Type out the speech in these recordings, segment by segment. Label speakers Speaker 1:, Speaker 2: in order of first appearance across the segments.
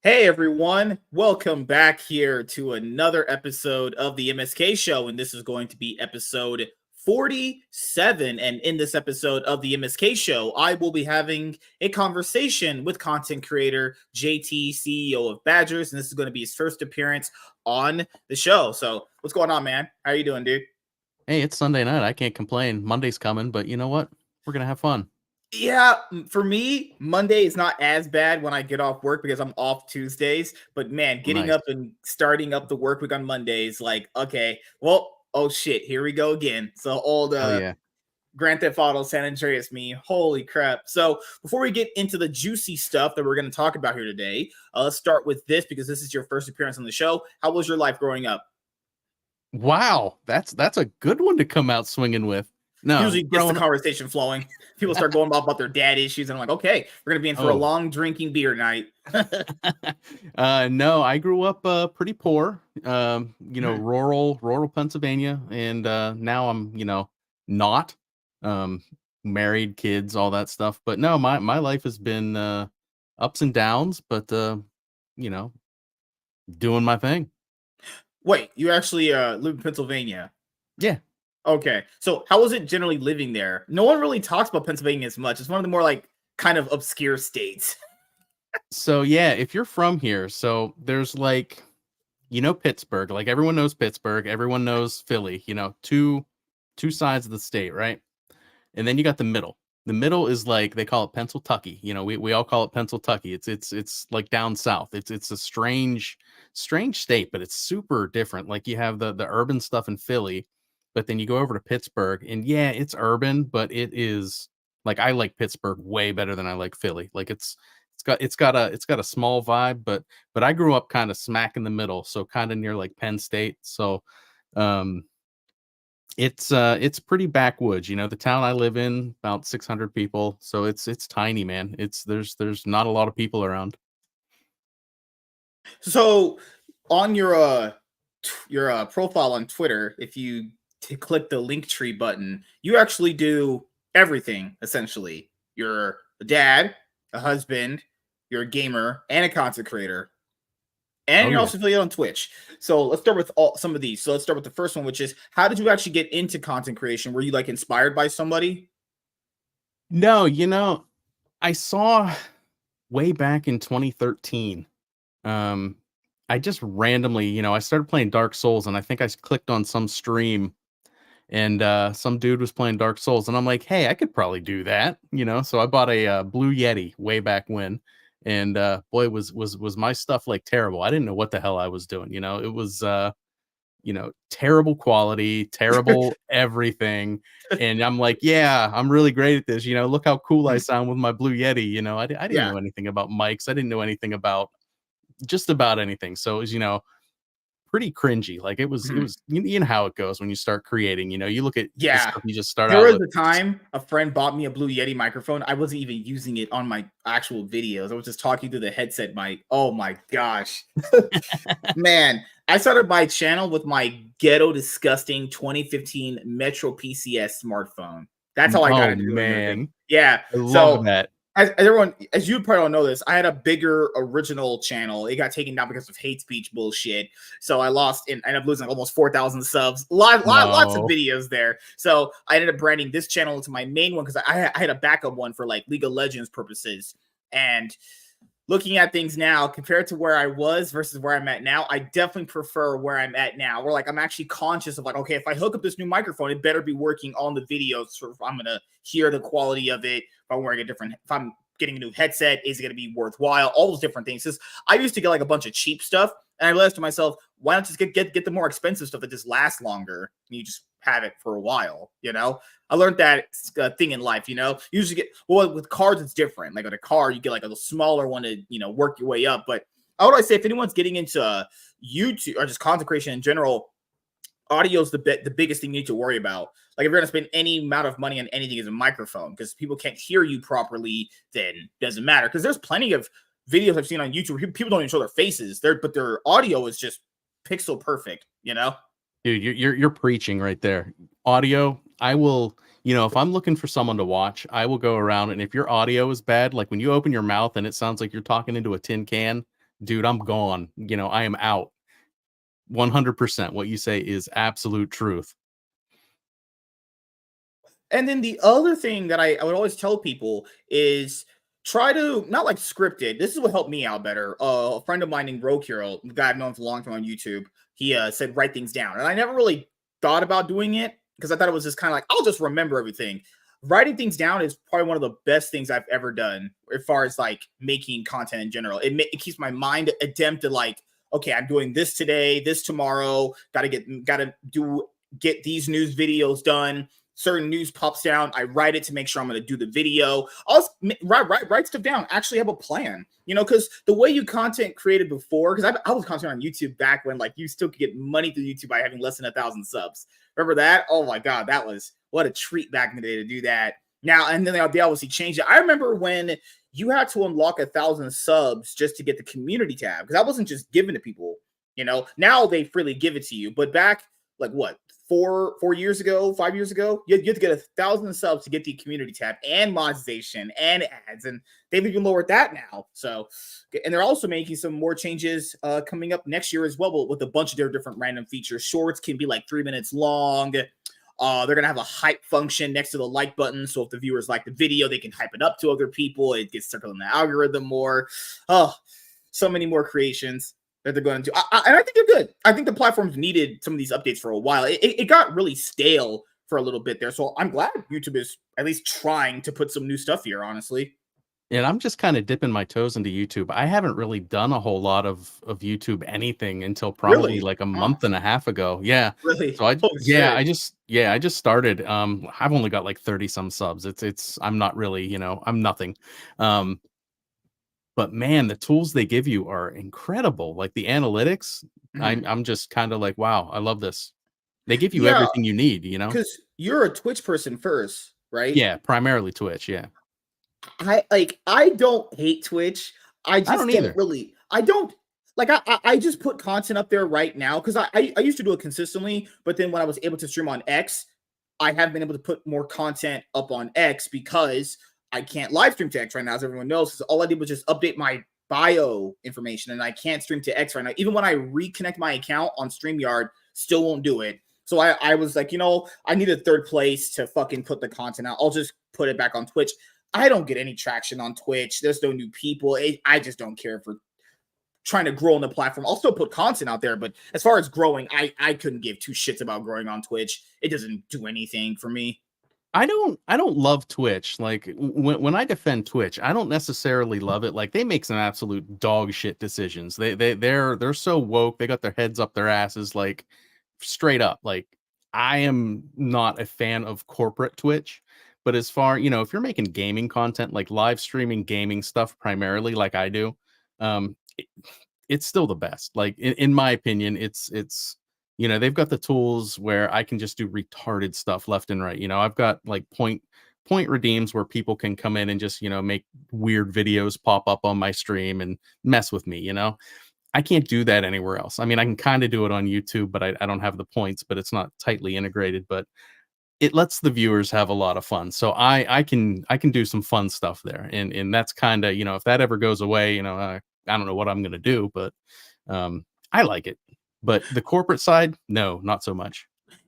Speaker 1: Hey everyone, welcome back here to another episode of the MSK show, and this is going to be episode 47. And in this episode of the MSK show, I will be having a conversation with content creator JT, CEO of Badgers, and this is going to be his first appearance on the show. So, what's going on, man? How are you doing, dude?
Speaker 2: Hey, it's Sunday night. I can't complain. Monday's coming, but you know what? We're gonna have fun.
Speaker 1: Yeah, for me, Monday is not as bad when I get off work because I'm off Tuesdays. But man, getting
Speaker 2: Nice.
Speaker 1: up and starting up the work week on Mondays, like, okay, well, oh shit, here we go again. So old
Speaker 2: Oh yeah.
Speaker 1: Grand Theft Auto San Andreas me, holy crap. So before we get into the juicy stuff that we're going to talk about here today, let's start with this because this is your first appearance on the show. How was your life growing up?
Speaker 2: Wow, that's a good one to come out swinging with. No,
Speaker 1: Usually gets the
Speaker 2: growing up.
Speaker 1: conversation flowing. People start going about their dad issues, and I'm like, okay, we're gonna be in for a
Speaker 2: Oh,
Speaker 1: long drinking beer night.
Speaker 2: no, I grew up pretty poor.
Speaker 1: Mhm.
Speaker 2: Rural Pennsylvania, and now I'm not um married, kids, all that stuff. But no, my life has been ups and downs, but you know, doing my thing.
Speaker 1: Wait, you actually live in Pennsylvania?
Speaker 2: Yeah.
Speaker 1: Okay, so how was it generally living there? No one really talks about Pennsylvania as much. It's one of the more like kind of obscure states.
Speaker 2: So yeah, if you're from here, so there's like Pittsburgh, like everyone knows Pittsburgh, everyone knows Philly, two sides of the state, right? And then you got the middle. The middle is like they call it Pennsyltucky. We all call it Pennsyltucky. It's like down south. It's a strange state, but it's super different. Like you have the urban stuff in Philly, but then you go over to Pittsburgh, and yeah, it's urban, but it is like I like Pittsburgh way better than I like Philly. Like it's got a small vibe, but I grew up kind of smack in the middle, so kind of near like Penn State. So um it's pretty backwoods. The town I live in, about 600 people, so it's tiny, man. There's not a lot of people around.
Speaker 1: So on your profile on Twitter, if you click the link tree button, you actually do everything essentially. You're a dad, a husband, you're a gamer, and a content creator. And
Speaker 2: Oh
Speaker 1: you're
Speaker 2: yeah.
Speaker 1: also affiliated on Twitch. So let's start with some of these. So let's start with the first one, which is how did you actually get into content creation? Were you like inspired by somebody?
Speaker 2: No, I saw way back in 2013. Um, I just randomly, I started playing Dark Souls, and I think I clicked on some stream, and some dude was playing Dark Souls, and I'm like, hey, I could probably do that. So I bought a Blue Yeti way back when, and boy, was my stuff like terrible. I didn't know what the hell I was doing. It was terrible quality, terrible everything. And I'm like, yeah, I'm really great at this. Look how cool I sound with my Blue Yeti. I didn't
Speaker 1: Yeah.
Speaker 2: know anything about mics. I didn't know anything about just about anything. So it was, pretty cringy. Like
Speaker 1: Mhm.
Speaker 2: you know how it goes when you start creating. You look at the
Speaker 1: Yeah.
Speaker 2: stuff you just start
Speaker 1: There
Speaker 2: out
Speaker 1: was
Speaker 2: with.
Speaker 1: a time a friend bought me a Blue Yeti microphone. I wasn't even using it on my actual videos. I was just talking through the headset mic. Oh my gosh. Man, I started my channel with my ghetto disgusting 2015 Metro PCS smartphone. That's how I got
Speaker 2: Oh
Speaker 1: into doing everything.
Speaker 2: man,
Speaker 1: Yeah.
Speaker 2: I love
Speaker 1: So
Speaker 2: that.
Speaker 1: as everyone, as you probably don't know this, I had a bigger original channel. It got taken down because of hate speech bullshit. So I lost and ended up losing like almost 4,000 subs. Lots of
Speaker 2: No.
Speaker 1: videos there. So I ended up branding this channel into my main one because I had a backup one for like League of Legends purposes. And looking at things now compared to where I was versus where I'm at now, I definitely prefer where I'm at now. Where like I'm actually conscious of like, okay, if I hook up this new microphone, it better be working on the videos. So if I'm gonna hear the quality of it, if I'm wearing a different, if I'm getting a new headset, is it gonna be worthwhile? All those different things. Because I used to get like a bunch of cheap stuff, and I realized to myself, why not just get the more expensive stuff that just lasts longer? And you just have it for a while, you know. I learned that thing in life, you know. You usually get well with cars, it's different. Like with a car, you get like a smaller one to work your way up. But I would say if anyone's getting into YouTube or just content creation in general, audio is the biggest thing you need to worry about. Like if you're gonna spend any amount of money on anything, is a microphone because people can't hear you properly. Then it doesn't matter because there's plenty of videos I've seen on YouTube where people don't even show their faces. But their audio is just pixel perfect. You know.
Speaker 2: Dude, you're preaching right there. Audio, I will, if I'm looking for someone to watch, I will go around, and if your audio is bad, like when you open your mouth and it sounds like you're talking into a tin can, dude, I'm gone. I am out. 100%. What you say is absolute truth.
Speaker 1: And then the other thing that I would always tell people is try to not like script it. This is what helped me out better. A friend of mine named Rogue Hero, the guy I've known for a long time on YouTube, he said write things down. And I never really thought about doing it because I thought it was just kind of like, I'll just remember everything. Writing things down is probably one of the best things I've ever done as far as like making content in general. It keeps my mind adept to like, okay, I'm doing this today, this tomorrow, get these news videos done. Certain news pops down, I write it to make sure I'm going to do the video. I'll write stuff down. Actually have a plan, because the way you content created before, because I was content on YouTube back when like you still could get money through YouTube by having less than 1,000 subs. Remember that? Oh my God, that was what a treat back in the day to do that. Now, and then they obviously changed it. I remember when you had to unlock 1,000 subs just to get the community tab, because that wasn't just given to people. Now they freely give it to you, but back like what? 5 years ago, you have to get 1,000 subs to get the community tab and monetization and ads, and they've even lowered that now. So, and they're also making some more changes coming up next year as well, with a bunch of their different random features. Shorts can be like 3 minutes long. They're gonna have a hype function next to the like button, so if the viewers like the video, they can hype it up to other people. It gets stuck on the algorithm more. Oh, so many more creations that they're going to do. And I think they're good. I think the platforms needed some of these updates for a while. It got really stale for a little bit there. So I'm glad YouTube is at least trying to put some new stuff here, honestly.
Speaker 2: And I'm just kind of dipping my toes into YouTube. I haven't really done a whole lot of YouTube anything until probably
Speaker 1: Really?
Speaker 2: like a
Speaker 1: Huh.
Speaker 2: month and a half ago. Yeah.
Speaker 1: Really?
Speaker 2: So
Speaker 1: Oh, shit.
Speaker 2: I just started. I've only got like 30 some subs. I'm not really, I'm nothing. Um, but man, the tools they give you are incredible. Like the analytics,
Speaker 1: Mhm.
Speaker 2: I'm just kind of like, wow, I love this. They give you
Speaker 1: Yeah,
Speaker 2: everything you need.
Speaker 1: because you're a Twitch person first, right?
Speaker 2: Yeah, primarily Twitch. Yeah.
Speaker 1: I don't hate Twitch. I
Speaker 2: I
Speaker 1: just
Speaker 2: don't
Speaker 1: don't
Speaker 2: either.
Speaker 1: really. I don't like. I just put content up there right now because I used to do it consistently, but then when I was able to stream on X, I have been able to put more content up on X because I can't live stream to X right now, as everyone knows. Because all I did was just update my bio information, and I can't stream to X right now. Even when I reconnect my account on StreamYard, still won't do it. So I was like, I need a third place to fucking put the content out. I'll just put it back on Twitch. I don't get any traction on Twitch. There's no new people. I just don't care for trying to grow on the platform. I'll still put content out there, but as far as growing, I couldn't give two shits about growing on Twitch. It doesn't do anything for me.
Speaker 2: I don't love Twitch. Like when I defend Twitch, I don't necessarily love it. Like they make some absolute dog shit decisions. They're so woke. They got their heads up their asses like straight up. Like I am not a fan of corporate Twitch, but as far, if you're making gaming content, like live streaming gaming stuff primarily like I do, um it's still the best. Like in my opinion, it's they've got the tools where I can just do retarded stuff left and right. I've got like point redeems where people can come in and just, make weird videos pop up on my stream and mess with me. I can't do that anywhere else. I mean, I can kind of do it on YouTube, but I don't have the points, but it's not tightly integrated, but it lets the viewers have a lot of fun. So I can do some fun stuff there. And that's kind of, if that ever goes away, I don't know what I'm going to do, but I like it. But the corporate side, no, not so much.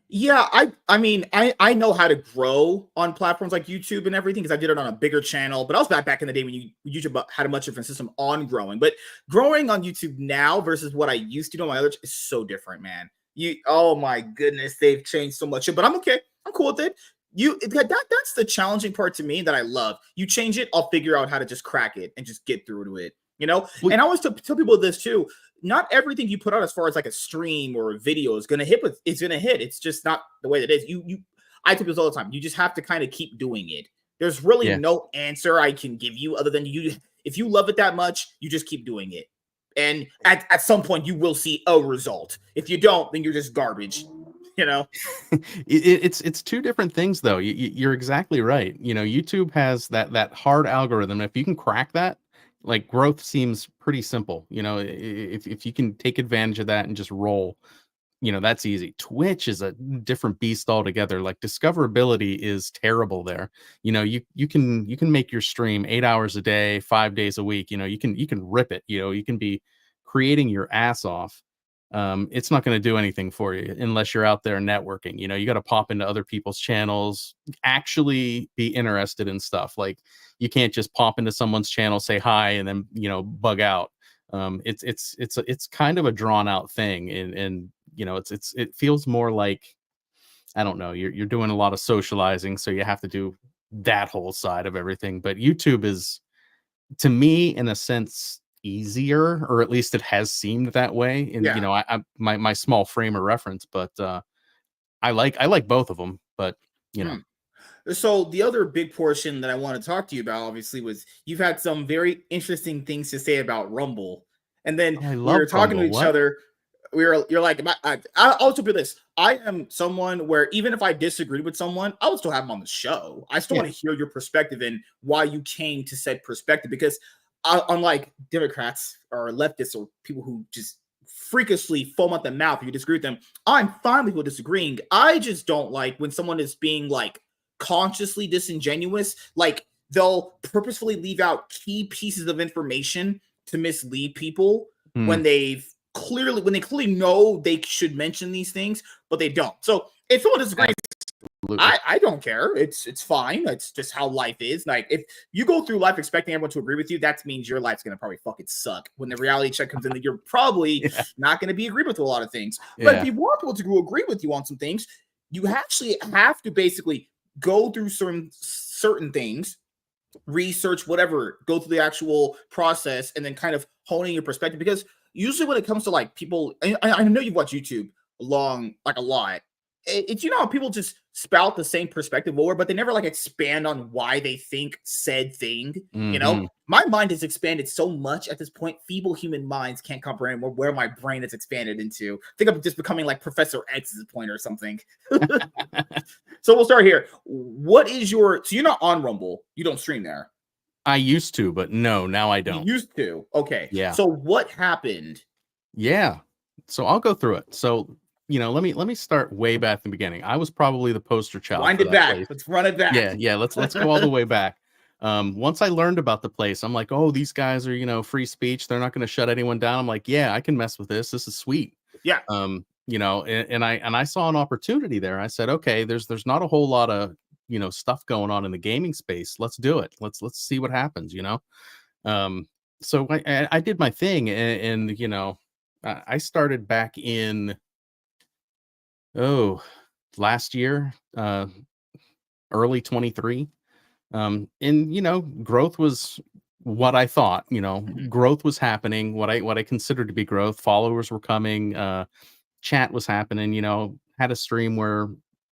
Speaker 1: Yeah, I mean, I know how to grow on platforms like YouTube and everything because I did it on a bigger channel. But I was back in the day when YouTube had a much different system on growing. But growing on YouTube now versus what I used to do on my other is so different, man. Oh my goodness, they've changed so much. But I'm okay. I'm cool with it. That's the challenging part to me that I love. You change it, I'll figure out how to just crack it and just get through to it.
Speaker 2: Well,
Speaker 1: And I always tell people this too. Not everything you put out as far as like a stream or a video is gonna hit with it's gonna hit. It's just not the way that it is. I tell people all the time, you just have to kind of keep doing it. There's really
Speaker 2: yeah.
Speaker 1: no answer I can give you other than if you love it that much, you just keep doing it. And at some point you will see a result. If you don't, then you're just garbage, you know.
Speaker 2: It's two different things though. You're exactly right. YouTube has that hard algorithm. If you can crack that, like growth seems pretty simple. If you can take advantage of that and just roll, that's easy. Twitch is a different beast altogether. Like discoverability is terrible there. You can make your stream 8 hours a day, 5 days a week. You can rip it. You can be creating your ass off, it's not going to do anything for you unless you're out there networking. You got to pop into other people's channels, actually be interested in stuff. Like, you can't just pop into someone's channel, say hi, and then bug out. It's kind of a drawn out thing, and it feels more like, I don't know, you're doing a lot of socializing, so you have to do that whole side of everything. But YouTube is, to me, in a sense, easier, or at least it has seemed that way. And
Speaker 1: Yeah.
Speaker 2: my small frame of reference, but I like both of them. But
Speaker 1: Hmm. So the other big portion that I want to talk to you about, obviously, was you've had some very interesting things to say about Rumble, and then
Speaker 2: I
Speaker 1: we were
Speaker 2: love
Speaker 1: talking to
Speaker 2: Rumble.
Speaker 1: each
Speaker 2: What?
Speaker 1: other. You're like, I'll also be this. I am someone where even if I disagreed with someone, I would still have them on the show. I still
Speaker 2: Yeah.
Speaker 1: want to hear your perspective and why you came to said perspective. Because unlike Democrats or leftists or people who just freakishly foam at the mouth if you disagree with them, I'm fine with people disagreeing. I just don't like when someone is being like consciously disingenuous. Like, they'll purposefully leave out key pieces of information to mislead people
Speaker 2: Hmm.
Speaker 1: when they clearly know they should mention these things, but they don't. So if someone disagrees,
Speaker 2: Absolutely.
Speaker 1: I don't care. It's fine. That's just how life is. Like, if you go through life expecting everyone to agree with you, that means your life's gonna probably fucking suck. When the reality check comes in, that you're probably
Speaker 2: Yeah.
Speaker 1: not gonna be agreed with a lot of things. But if
Speaker 2: Yeah.
Speaker 1: you want people to agree with you on some things, you actually have to basically go through certain things, research whatever, go through the actual process, and then kind of honing your perspective. Because usually when it comes to like people, I know you've watched YouTube like a lot. It's how people just spout the same perspective over, but they never like expand on why they think said thing.
Speaker 2: Hmm.
Speaker 1: My mind has expanded so much at this point. Feeble human minds can't comprehend where my brain has expanded into. I think I'm just becoming like Professor X at this point or something. So we'll start here. What is your? So you're not on Rumble. You don't stream there.
Speaker 2: I used to, but no, now I
Speaker 1: You
Speaker 2: don't.
Speaker 1: used to. Okay.
Speaker 2: Yeah.
Speaker 1: So what happened?
Speaker 2: Yeah. So I'll go through it. So, let me start way back in the beginning. I was probably the poster child
Speaker 1: Wind
Speaker 2: for
Speaker 1: it
Speaker 2: that
Speaker 1: back.
Speaker 2: place.
Speaker 1: Let's run it
Speaker 2: Yeah,
Speaker 1: back.
Speaker 2: yeah. Let's go all the way back. Once I learned about the place, I'm like, oh, these guys are, free speech. They're not going to shut anyone down. I'm like, yeah, I can mess with this. This is sweet.
Speaker 1: Yeah.
Speaker 2: And I saw an opportunity there. I said, okay, there's not a whole lot of stuff going on in the gaming space. Let's do it. Let's see what happens. Um, so I did my thing, and I started back in last year, early 23. And growth was what I thought.
Speaker 1: Mhm.
Speaker 2: Growth was happening. What I considered to be growth. Followers were coming. Chat was happening. Had a stream where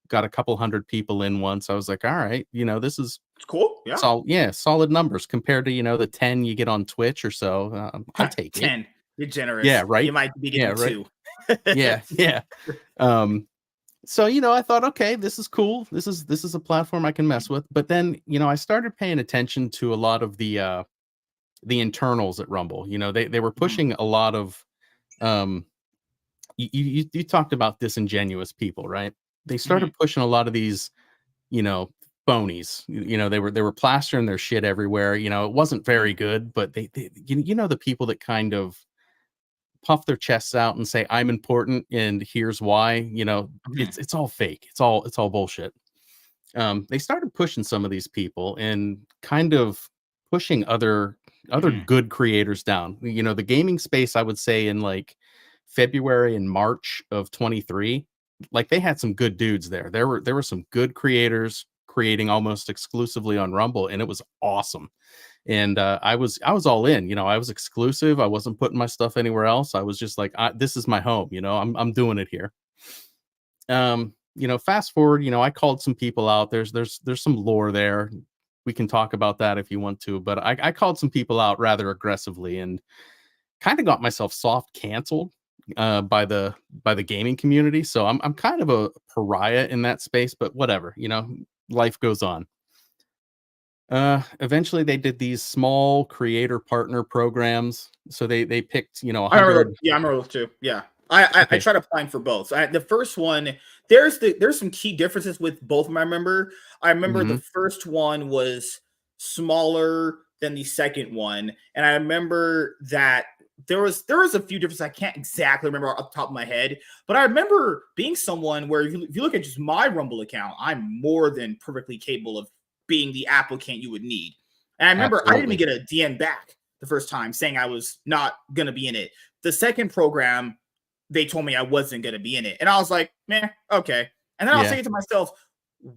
Speaker 2: got a couple hundred people in once. I was like, all right, this is
Speaker 1: It's cool. Yeah.
Speaker 2: solid numbers compared to the 10 you get on Twitch or so. I'll take it.
Speaker 1: 10. You're generous.
Speaker 2: Yeah,
Speaker 1: You
Speaker 2: right.
Speaker 1: might be
Speaker 2: Yeah,
Speaker 1: getting
Speaker 2: right.
Speaker 1: two.
Speaker 2: Yeah, yeah. Um, so I thought, okay, this is cool. This is a platform I can mess with. But then I started paying attention to a lot of the internals at Rumble. They were
Speaker 1: Mhm.
Speaker 2: pushing a lot of um you talked about disingenuous people, right? They
Speaker 1: Mhm.
Speaker 2: started pushing a lot of these, you know, phonies. They were plastering their shit everywhere. It wasn't
Speaker 1: Mhm.
Speaker 2: very good, but they the people that kind of puff their chests out and say, I'm important and here's why.
Speaker 1: Mhm.
Speaker 2: It's all fake. It's all bullshit. They started pushing some of these people and kind of pushing other
Speaker 1: Mhm.
Speaker 2: good creators down. The gaming space, I would say, in like February and March of 23, like, they had some good dudes there. There were some good creators creating almost exclusively on Rumble, and it was awesome. And I was all in. I was exclusive. I wasn't putting my stuff anywhere else. I was just like, this is my home. I'm doing it here. Fast forward, I called some people out. There's some lore there. We can talk about that if you want to, but I called some people out rather aggressively and kind of got myself soft canceled by the gaming community. So I'm kind of a pariah in that space, but whatever, life goes on. Eventually they did these small creator partner programs. So they picked,
Speaker 1: I remember
Speaker 2: 100.
Speaker 1: those. Yeah, I remember those too. Yeah. I
Speaker 2: Okay.
Speaker 1: tried applying for both. The first one, there's some key differences with both of them. I remember the
Speaker 2: Hmm.
Speaker 1: first one was smaller than the second one, and I remember that there was a few differences. I can't exactly remember off the top of my head, but I remember being someone where if you look at just my Rumble account, I'm more than perfectly capable of being the applicant you would need. And I remember I didn't even
Speaker 2: Absolutely.
Speaker 1: get a DM back the first time saying I was not going to be in it. The second program, they told me I wasn't going to be in it. And I was like, man, okay. And then I was
Speaker 2: Yeah.
Speaker 1: thinking to myself,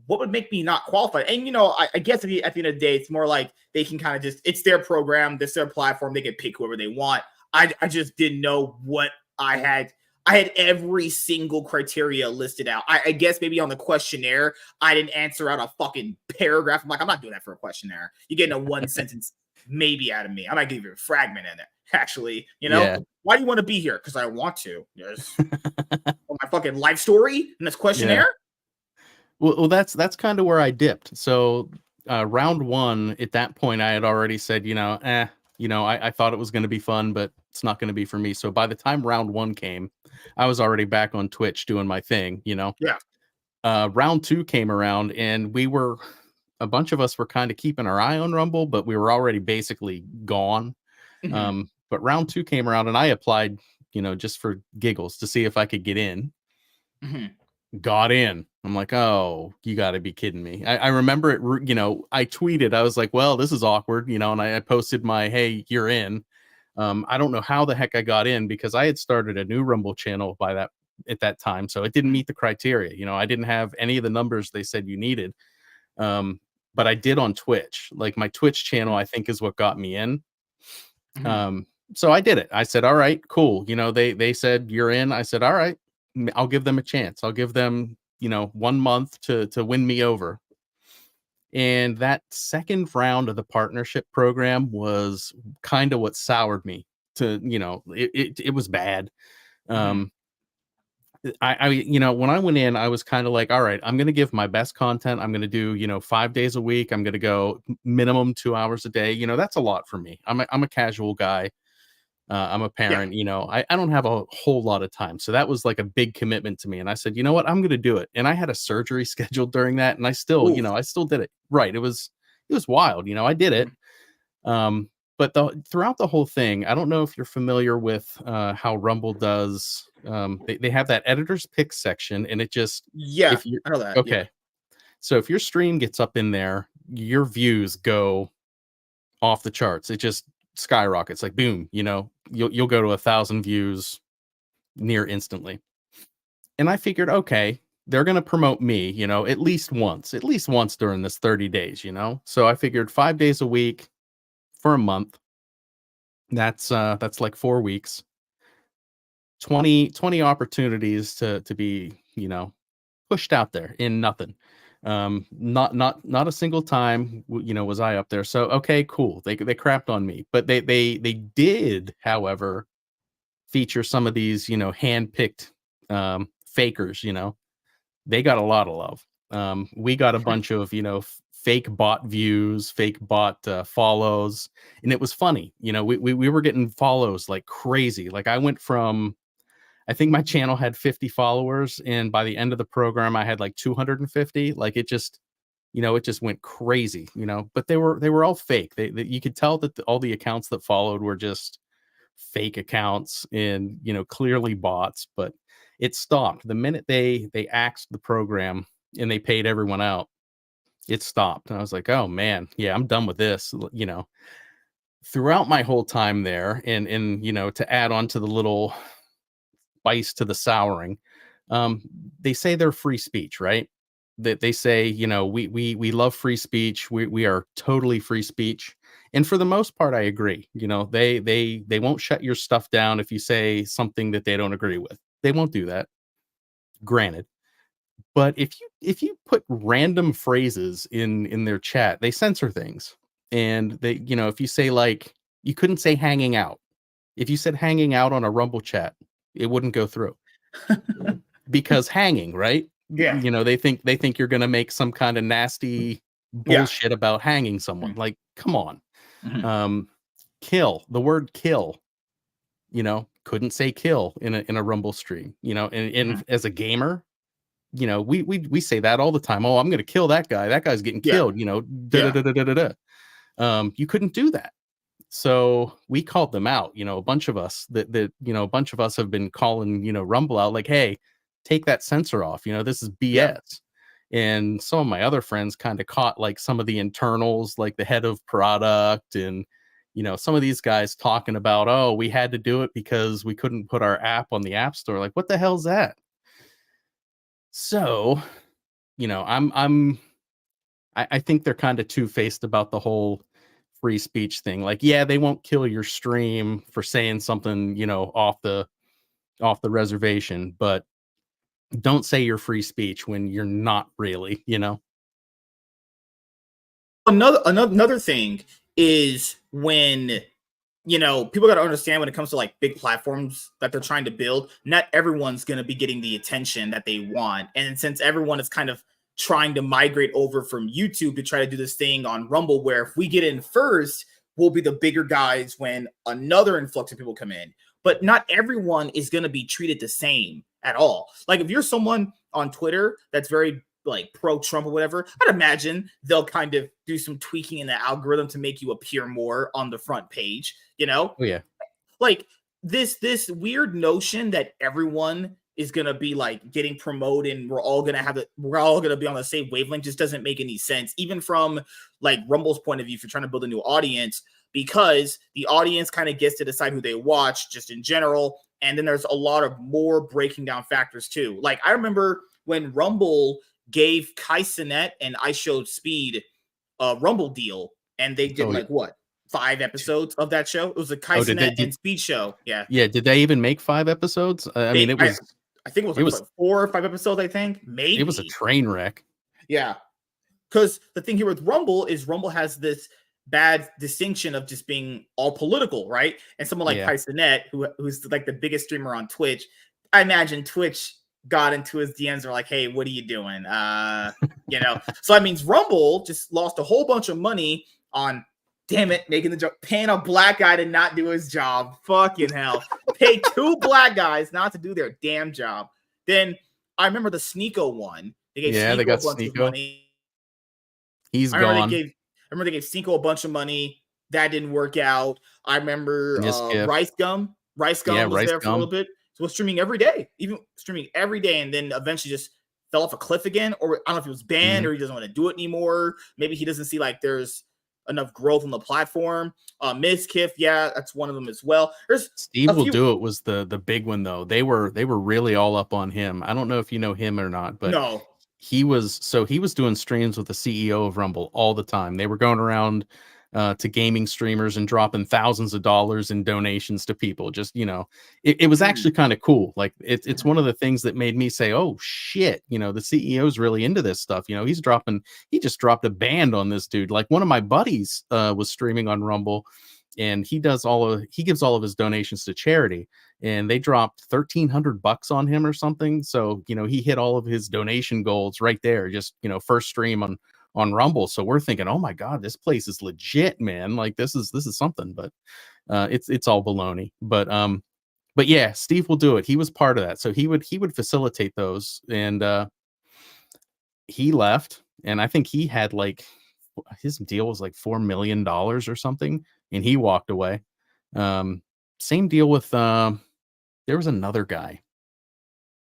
Speaker 1: what would make me not qualified? And, I guess at the end of the day, it's more like they can kind of just, it's their program, this their platform. They can pick whoever they want. I just didn't know what I had. I had every single criteria listed out. I guess maybe on the questionnaire, I didn't answer out a fucking paragraph. I'm like, I'm not doing that for a questionnaire. You're getting a one sentence maybe out of me. I might give you a fragment in there, actually.
Speaker 2: Yeah.
Speaker 1: Why do you want to be here? Because I want to. Yes. My fucking life story in this
Speaker 2: Yeah.
Speaker 1: questionnaire?
Speaker 2: Well, that's kind of where I dipped. So round one, at that point, I had already said, I thought it was going to be fun, but it's not going to be for me. So by the time round one came, I was already back on Twitch doing my thing.
Speaker 1: Yeah.
Speaker 2: Round two came around, and a bunch of us were kind of keeping our eye on Rumble, but we were already basically gone.
Speaker 1: Mm-hmm.
Speaker 2: But round two came around, and I applied, just for giggles to see if I could get in.
Speaker 1: Mm-hmm.
Speaker 2: Got in. I'm like, oh, you got to be kidding me. I remember it, I tweeted, I was like, well, this is awkward, and I posted my, hey, you're in. I don't know how the heck I got in because I had started a new Rumble channel at that time. So it didn't meet the criteria. I didn't have any of the numbers they said you needed. But I did on Twitch. Like my Twitch channel, I think is what got me in.
Speaker 1: Mm-hmm.
Speaker 2: So I did it. I said, all right, cool. They said you're in. I said, all right, I'll give them a chance. I'll give them, 1 month to win me over. And that second round of the partnership program was kind of what soured me to, it was bad.
Speaker 1: Mm-hmm.
Speaker 2: Um, when I went in, I was kind of like, all right, I'm going to give my best content. I'm going to do, 5 days a week. I'm going to go minimum 2 hours a day. That's a lot for me. I'm a casual guy. I'm a
Speaker 1: Yeah.
Speaker 2: parent, I don't have a whole lot of time. So that was like a big commitment to me. And I said, you know what, I'm going to do it. And I had a surgery scheduled during that. And I still,
Speaker 1: Oof.
Speaker 2: I still did it. Right. It was wild. I did it. Um, but throughout the whole thing, I don't know if you're familiar with how Rumble does. They have that editor's pick section, and it just,
Speaker 1: Yeah.
Speaker 2: if you
Speaker 1: I know that. Yeah.
Speaker 2: okay. So if your stream gets up in there, your views go off the charts. It just skyrockets, like boom, you'll go to 1,000 views near instantly. And I figured, okay, they're going to promote me, at least once during this 30 days, So I figured 5 days a week for a month. That's like 4 weeks. 20 opportunities to be, pushed out there in nothing. Not a single time, was I up there. So okay, cool. They crapped on me, but they did, however, feature some of these, handpicked fakers. They got a lot of love. We got a bunch of, fake bot views, fake bot follows, and it was funny. We were getting follows like crazy. Like I went from, I think my channel had 50 followers, and by the end of the program, I had like 250. Like it just, it just went crazy. But they were all fake. You could tell that all the accounts that followed were just fake accounts and clearly bots. But it stopped the minute they axed the program and they paid everyone out. It stopped, and I was like, oh man, yeah, I'm done with this. Throughout my whole time there, and to add on to the little spice to the souring. They say they're free speech, right? That they say, we love free speech. We are totally free speech. And for the most part, I agree. They won't shut your stuff down if you say something that they don't agree with. They won't do that. Granted. But if you put random phrases in their chat, they censor things. And they, if you say like you couldn't say hanging out. If you said hanging out on a Rumble chat, it wouldn't go through because hanging, right?
Speaker 1: Yeah.
Speaker 2: They think you're gonna make some kind of nasty
Speaker 1: Yeah.
Speaker 2: bullshit about hanging someone.
Speaker 1: Mm-hmm.
Speaker 2: Like, come on.
Speaker 1: Mm-hmm.
Speaker 2: Kill, the word kill, couldn't say kill in a Rumble stream, and as a gamer, we say that all the time. Oh, I'm gonna kill that guy. That guy's getting
Speaker 1: Yeah.
Speaker 2: killed,
Speaker 1: Yeah.
Speaker 2: You couldn't do that. So we called them out, a bunch of us a bunch of us have been calling, Rumble out like, hey, take that censor off. This is
Speaker 1: Yeah.
Speaker 2: BS. And some of my other friends kind of caught like some of the internals, like the head of product and, some of these guys talking about, oh, we had to do it because we couldn't put our app on the app store. Like, what the hell's that? So, I think they're kind of two-faced about the whole free speech thing. Like, yeah, they won't kill your stream for saying something, off the reservation, but don't say you're free speech when you're not really.
Speaker 1: Another thing is when people got to understand when it comes to like big platforms that they're trying to build, not everyone's going to be getting the attention that they want. And since everyone is kind of trying to migrate over from YouTube to try to do this thing on Rumble, where if we get in first, we'll be the bigger guys when another influx of people come in. But not everyone is going to be treated the same at all. Like if you're someone on Twitter that's very like pro Trump or whatever, I'd imagine they'll kind of do some tweaking in the algorithm to make you appear more on the front page,
Speaker 2: Oh yeah.
Speaker 1: like this weird notion that everyone is gonna be like getting promoted and we're all gonna be on the same wavelength just doesn't make any sense, even from like Rumble's point of view if you're trying to build a new audience, because the audience kind of gets to decide who they watch just in general. And then there's a lot of more breaking down factors too. Like I remember when Rumble gave Kai Cenat and I Showed Speed a Rumble deal, and they did
Speaker 2: Oh,
Speaker 1: like what 5 episodes of that show. It was a Kai
Speaker 2: oh, did they
Speaker 1: Cenat
Speaker 2: did
Speaker 1: and Speed show. Yeah,
Speaker 2: yeah, did they even make 5 episodes? I mean,
Speaker 1: they.
Speaker 2: it was
Speaker 1: I think it was
Speaker 2: it
Speaker 1: like
Speaker 2: was
Speaker 1: what, 4 or 5 episodes. I think
Speaker 2: it was a
Speaker 1: maybe.
Speaker 2: train wreck.
Speaker 1: Yeah, because the thing here with Rumble is Rumble has this bad distinction of just being all political, right? And someone like
Speaker 2: Yeah.
Speaker 1: Kai Cenat, who's like the biggest streamer on Twitch, I imagine Twitch got into his DMs are like, hey, what are you doing? So that means Rumble just lost a whole bunch of money on, damn it, making the joke, paying a black guy to not do his job. Fucking hell. Pay 2 black guys not to do their damn job. Then I remember the Sneeko one. They gave
Speaker 2: Yeah, they
Speaker 1: Sneeko a
Speaker 2: got
Speaker 1: bunch of
Speaker 2: Sneeko.
Speaker 1: money.
Speaker 2: He's
Speaker 1: I remember they
Speaker 2: gone.
Speaker 1: gave Sneeko a bunch of money. That didn't work out. I remember
Speaker 2: Miskiff.
Speaker 1: Rice Gum. Rice
Speaker 2: Yeah,
Speaker 1: Gum was
Speaker 2: Rice
Speaker 1: there for a little
Speaker 2: Gum.
Speaker 1: bit. So was streaming every day, even streaming every day, and then eventually just fell off a cliff again. Or I don't know if he was banned
Speaker 2: Mhm.
Speaker 1: or he doesn't want to do it anymore. Maybe he doesn't see like there's enough growth on the platform. Miskiff, yeah, that's one of them as well. There's
Speaker 2: Steve
Speaker 1: a
Speaker 2: Will
Speaker 1: few.
Speaker 2: Do It was the big one though. They were really all up on him. I don't know if you know him or not, but
Speaker 1: No.
Speaker 2: he was doing streams with the CEO of Rumble all the time. They were going around to gaming streamers and dropping thousands of dollars in donations to people. Just it was
Speaker 1: Mm.
Speaker 2: actually kind of cool. Like it's one of the things that made me say, "Oh shit!" The CEO's really into this stuff. He just dropped a band on this dude. Like one of my buddies was streaming on Rumble, and he gives all of his donations to charity, and they dropped $1,300 on him or something. So, he hit all of his donation goals right there, just, first stream on Rumble. So we're thinking, oh my God, this place is legit, man. Like this is something, but it's all baloney. But yeah, Steve Will Do It. He was part of that. So he would facilitate those. And he left, and I think he had like his deal was like $4 million or something, and he walked away. Um, Same deal with there was another guy.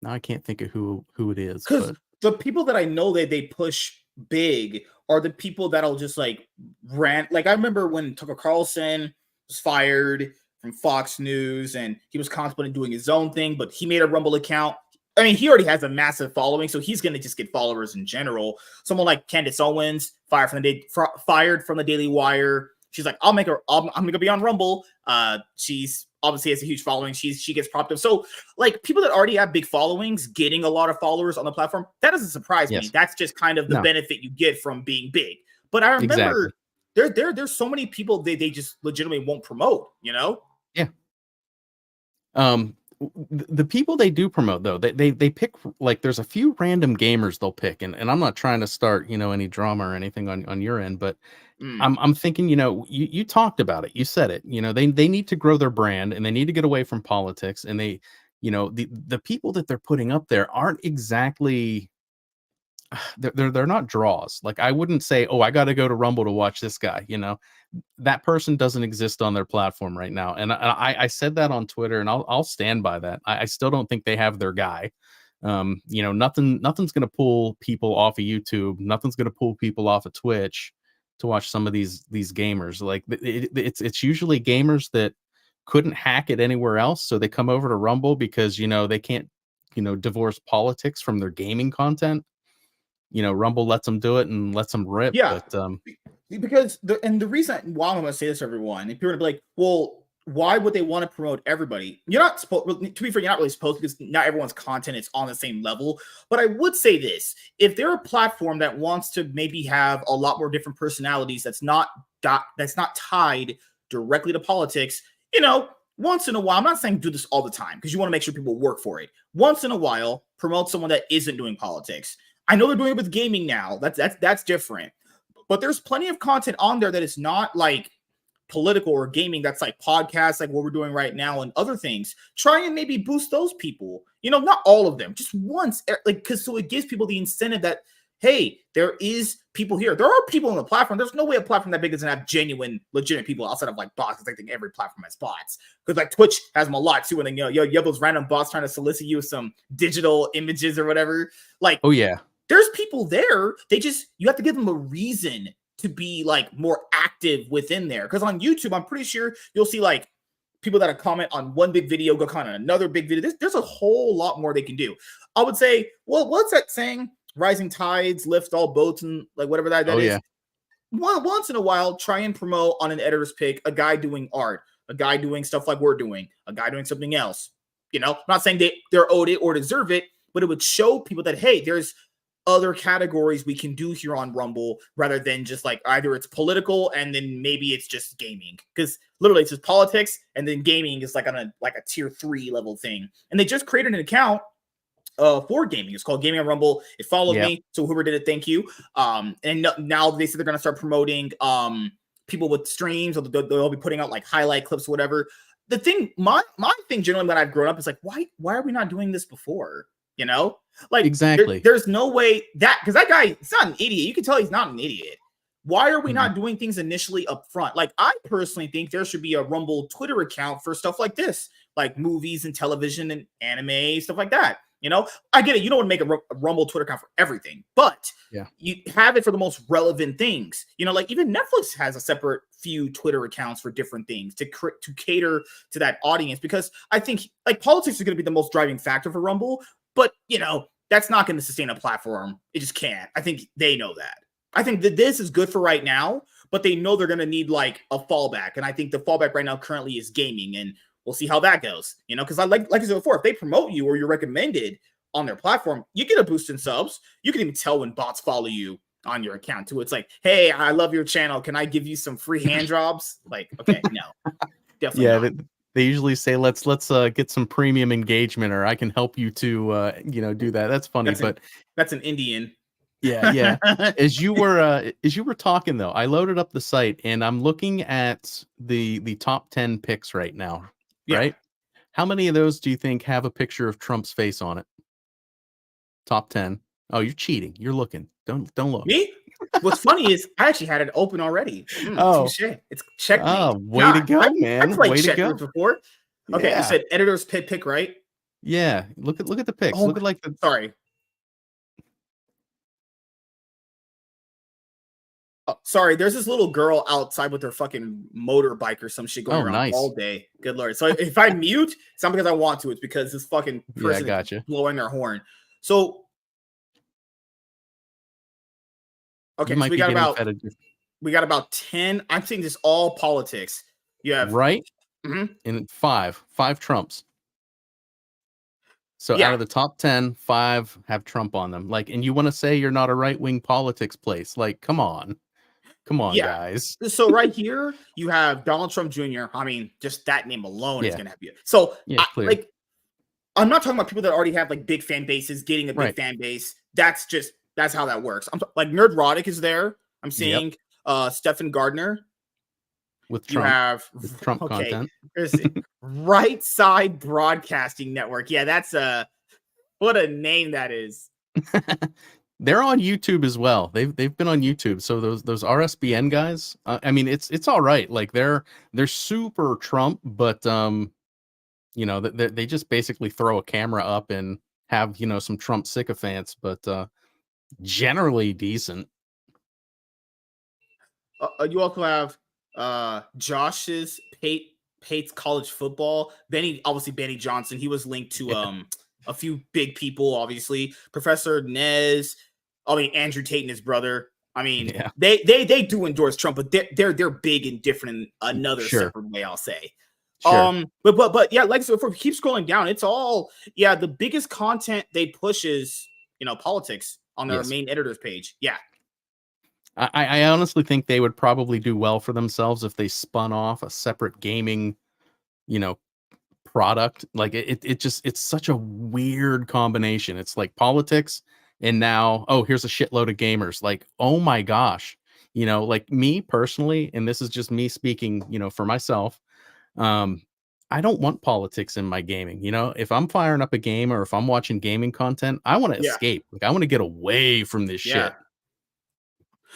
Speaker 2: Now I can't think of who it is,
Speaker 1: Because
Speaker 2: but
Speaker 1: the people that I know that they push big are the people that'll just like rant. Like I remember when Tucker Carlson was fired from Fox News and he was contemplating doing his own thing, but he made a Rumble account. I mean, he already has a massive following, so he's going to just get followers in general. Someone like Candace Owens, fired from the Daily Wire. She's like, I'm going to be on Rumble. She's obviously has a huge following. She gets propped up. So like people that already have big followings getting a lot of followers on the platform, that doesn't surprise me.
Speaker 2: yes,
Speaker 1: That's just kind of the
Speaker 2: no,
Speaker 1: benefit you get from being big. But I
Speaker 2: exactly,
Speaker 1: remember there's so many people they just legitimately won't promote.
Speaker 2: yeah. The people they do promote though, they pick like there's a few random gamers they'll pick, and I'm not trying to start any drama or anything on your end, but
Speaker 1: Mm.
Speaker 2: I'm thinking, you talked about it. You said it. They need to grow their brand and they need to get away from politics. And the people that they're putting up there aren't exactly they're not draws. Like, I wouldn't say, oh, I got to go to Rumble to watch this guy. That person doesn't exist on their platform right now. And I said that on Twitter, and I'll stand by that. I still don't think they have their guy. Nothing's going to pull people off of YouTube. Nothing's going to pull people off of Twitch to watch some of these gamers. Like, it's usually gamers that couldn't hack it anywhere else, so they come over to Rumble because they can't divorce politics from their gaming content. Rumble lets them do it and lets them rip.
Speaker 1: Yeah,
Speaker 2: But
Speaker 1: because the reason why I'm going to say this to everyone, if you're going to be like, well, why would they want to promote everybody? You're not supposed, to be fair, you're not really supposed to, because not everyone's content is on the same level. But I would say this: if they're a platform that wants to maybe have a lot more different personalities, that's not tied directly to politics, once in a while, I'm not saying do this all the time because you want to make sure people work for it. Once in a while, promote someone that isn't doing politics. I know they're doing it with gaming now. That's different. But there's plenty of content on there that is not like political or gaming. That's like podcasts, like what we're doing right now, and other things. Try and maybe boost those people. Not all of them, just once, because so it gives people the incentive that, hey, there is people here. There are people on the platform. There's no way a platform that big doesn't have genuine, legitimate people outside of like bots. I think every platform has bots, because like Twitch has them a lot too. And then you have those random bots trying to solicit you with some digital images or whatever. Like,
Speaker 2: oh yeah,
Speaker 1: there's people there. You have to give them a reason to be like more active within there. Because on YouTube, I'm pretty sure you'll see like people that comment on one big video, go comment on another big video. There's a whole lot more they can do. I would say, well, what's that saying? Rising tides lift all boats, and like whatever that is.
Speaker 2: Yeah.
Speaker 1: Once in a while, try and promote on an editor's pick a guy doing art, a guy doing stuff like we're doing, a guy doing something else. I'm not saying they're owed it or deserve it, but it would show people that, hey, there's other categories we can do here on Rumble, rather than just like either it's political and then maybe it's just gaming, because literally it's just politics and then gaming is like on a tier 3 level thing. And they just created an account for gaming. It's called Gaming on Rumble. It followed me, so whoever did it, thank you. And now they said they're gonna start promoting people with streams, or they'll be putting out like highlight clips, whatever. The thing, my thing generally when I've grown up is like, why are we not doing this before? Like,
Speaker 2: exactly.
Speaker 1: There's no way because that guy, he's not an idiot. You can tell he's not an idiot. Why are we not doing things initially up front? Like, I personally think there should be a Rumble Twitter account for stuff like this, like movies and television and anime, stuff like that. I get it. You don't want to make a Rumble Twitter account for everything, but you have it for the most relevant things. Like even Netflix has a separate few Twitter accounts for different things to cater to that audience, because I think like politics is going to be the most driving factor for Rumble, but that's not going to sustain a platform. It just can't. I think they know that. I think that this is good for right now, but they know they're going to need like a fallback. And I think the fallback right now currently is gaming, and we'll see how that goes, because like I said before, if they promote you or you're recommended on their platform, you get a boost in subs. You can even tell when bots follow you on your account too. It's like, hey, I love your channel. Can I give you some free hand jobs? Like, okay, no, definitely not.
Speaker 2: They usually say, let's get some premium engagement, or I can help you to do that. That's funny,
Speaker 1: that's an Indian.
Speaker 2: Yeah. As you were talking though, I loaded up the site and I'm looking at the top 10 picks right now.
Speaker 1: Yeah.
Speaker 2: Right? How many of those do you think have a picture of Trump's face on it? Top 10. Oh, you're cheating. You're looking. Don't look.
Speaker 1: Me? What's funny is I actually had it open already. Touché. It's checkmate.
Speaker 2: Oh, way to go, man.
Speaker 1: I've played
Speaker 2: way to go.
Speaker 1: before. Okay, you said editor's pick, right?
Speaker 2: Yeah. Look at the picks. Look at like the
Speaker 1: sorry. Oh, sorry, there's this little girl outside with her fucking motorbike or some shit going around all day. Good lord. So if I mute, it's not because I want to, it's because this fucking person is blowing their horn. So okay, so we got about 10. I'm saying this all politics. You have
Speaker 2: right? And five Trumps. So out of the top 10, 5 have Trump on them. Like, and you want to say you're not a right-wing politics place? Like, come on, guys.
Speaker 1: So right here you have Donald Trump Jr. I mean, just that name alone is gonna have you. So I'm not talking about people that already have like big fan bases getting a big fan base. That's how that works. I'm like Nerdrotic is there. I'm seeing Stephen Gardner.
Speaker 2: With Trump,
Speaker 1: you have
Speaker 2: Trump content.
Speaker 1: Right Side Broadcasting Network. Yeah, that's what a name that is.
Speaker 2: They're on YouTube as well. They've been on YouTube. So those RSBN guys, I mean, it's all right. Like they're super Trump, but they just basically throw a camera up and have some Trump sycophants, but generally decent.
Speaker 1: You also have Josh's Pate's college football. Benny Johnson. He was linked to a few big people, obviously. Professor Nez. I mean Andrew Tate and his brother. I mean,
Speaker 2: Yeah.
Speaker 1: they do endorse Trump, but they're big and different in another separate way, I'll say.
Speaker 2: Sure.
Speaker 1: But yeah, like so if we keep scrolling down, it's all the biggest content they push is politics on their main editor's page. Yeah.
Speaker 2: I honestly think they would probably do well for themselves if they spun off a separate gaming, product. Like it's such a weird combination. It's like politics and now, oh, here's a shitload of gamers. Like, oh my gosh. Like me personally, and this is just me speaking, for myself. I don't want politics in my gaming. If I'm firing up a game or if I'm watching gaming content, I want to escape. Like I want to get away from this shit.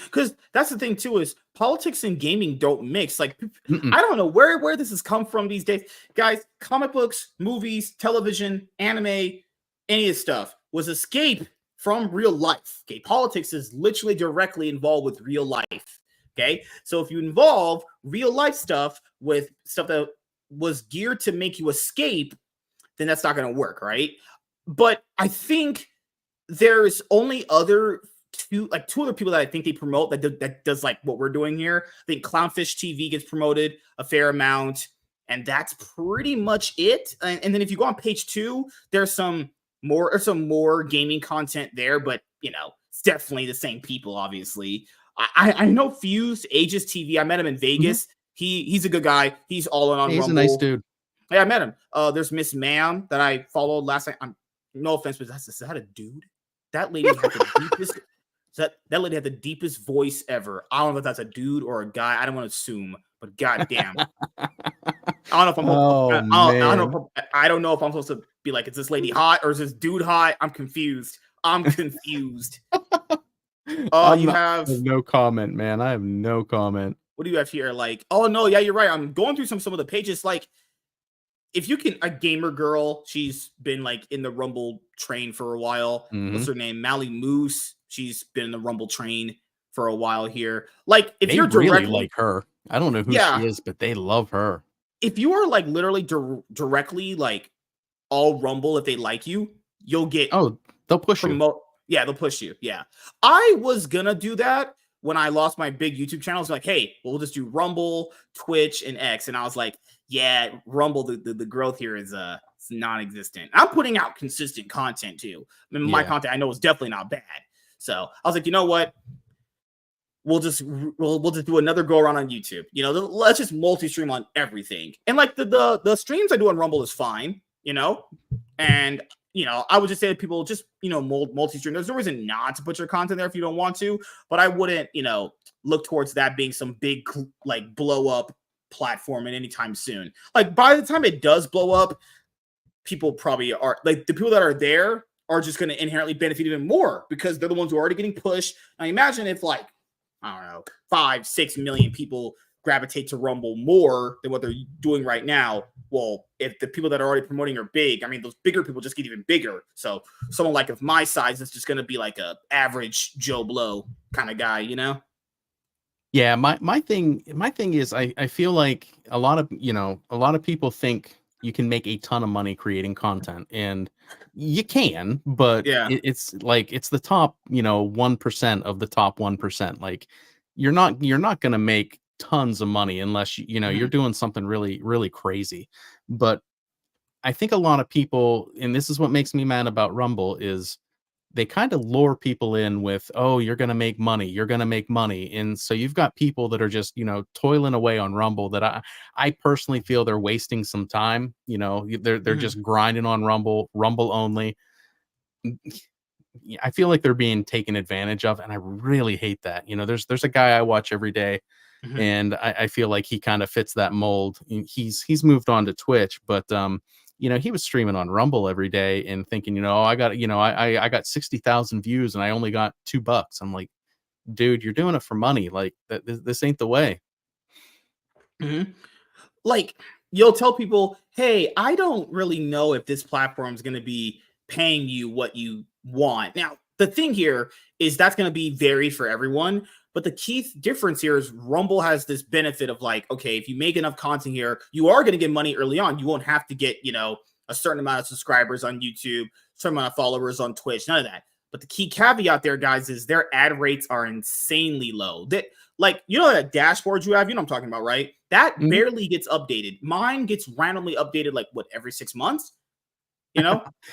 Speaker 1: Because that's the thing too, is politics and gaming don't mix. Like I don't know where this has come from these days, guys. Comic books, movies, television, anime, any of this stuff was escape from real life. Okay, politics is literally directly involved with real life. Okay, so if you involve real life stuff with stuff that was geared to make you escape, then that's not going to work, right? But I think there's only two other people that I think they promote that does like what we're doing here. I think Clownfish TV gets promoted a fair amount, and that's pretty much it. And then if you go on page 2, there's some more gaming content there, but it's definitely the same people. Obviously, I know Fused Aegis TV. I met him in Vegas. He's a good guy. He's all in on
Speaker 2: He's
Speaker 1: Rumble.
Speaker 2: a nice dude.
Speaker 1: Yeah, I met him. There's Miss Ma'am that I followed last night. No offense, but is that a dude? That lady had the deepest. That lady had the deepest voice ever. I don't know if that's a dude or a guy. I don't want to assume, but goddamn, I don't know if I'm. I don't know if I'm supposed to be like, is this lady hot or is this dude hot? I'm confused. You have
Speaker 2: no comment, man. I have no comment.
Speaker 1: What do you have here? Like, oh no, yeah, you're right. I'm going through some of the pages. Like, if you can, a gamer girl, she's been like in the Rumble train for a while. What's her name? Mally Moose. She's been in the Rumble train for a while here. Like, if you're directly
Speaker 2: really like her, I don't know who she is, but they love her.
Speaker 1: If you are like literally directly like all Rumble, if they like you, you'll get.
Speaker 2: Oh, they'll push you.
Speaker 1: Yeah, they'll push you. Yeah, I was gonna do that when I lost my big YouTube channel. It's like, hey, we'll just do Rumble, Twitch, and X. And I was like, yeah, Rumble, the growth here is it's non-existent. I'm putting out consistent content too. I mean, my content I know is definitely not bad. So I was like, you know what? We'll just do another go around on YouTube. Let's just multi-stream on everything. And like the streams I do on Rumble is fine, and I would just say to people, just multi-stream. There's no reason not to put your content there if you don't want to, but I wouldn't, look towards that being some big like blow up platform at any time soon. Like by the time it does blow up, people probably are like the people that are there are just going to inherently benefit even more because they're the ones who are already getting pushed. Now imagine if like, I don't know, 5-6 million people gravitate to Rumble more than what they're doing right now. Well, if the people that are already promoting are big, I mean, those bigger people just get even bigger. So someone like of my size is just going to be like a average Joe Blow kind of guy,
Speaker 2: Yeah, my thing is I feel like a lot of people think you can make a ton of money creating content, and you can, but it's like it's the top 1% of the top 1%. Like you're not going to make tons of money unless you're doing something really, really crazy. But I think a lot of people, and this is what makes me mad about Rumble, is they kind of lure people in with, oh, you're going to make money. You're going to make money. And so you've got people that are just, toiling away on Rumble that I personally feel they're wasting some time. They're just grinding on Rumble only. I feel like they're being taken advantage of. And I really hate that. There's a guy I watch every day, and I feel like he kind of fits that mold. He's moved on to Twitch, but he was streaming on Rumble every day and thinking, I got, I got 60,000 views and I only got $2. I'm like, dude, you're doing it for money. Like this ain't the way.
Speaker 1: Mhm. Like, you'll tell people, hey, I don't really know if this platform is going to be paying you what you want. Now, the thing here is that's going to be varied for everyone. But the key difference here is Rumble has this benefit of like, okay, if you make enough content here, you are going to get money early on. You won't have to get, a certain amount of subscribers on YouTube, certain amount of followers on Twitch, none of that. But the key caveat there, guys, is their ad rates are insanely low. That, like, that dashboard you have, I'm talking about, right? That
Speaker 2: Mhm.
Speaker 1: barely gets updated. Mine gets randomly updated like every 6 months?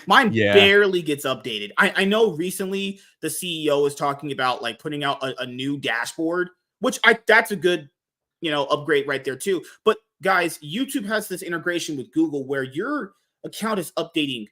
Speaker 1: Mine
Speaker 2: Yeah.
Speaker 1: barely gets updated. I know recently the CEO is talking about like putting out a new dashboard, which that's a good, upgrade right there too. But guys, YouTube has this integration with Google where your account is updating,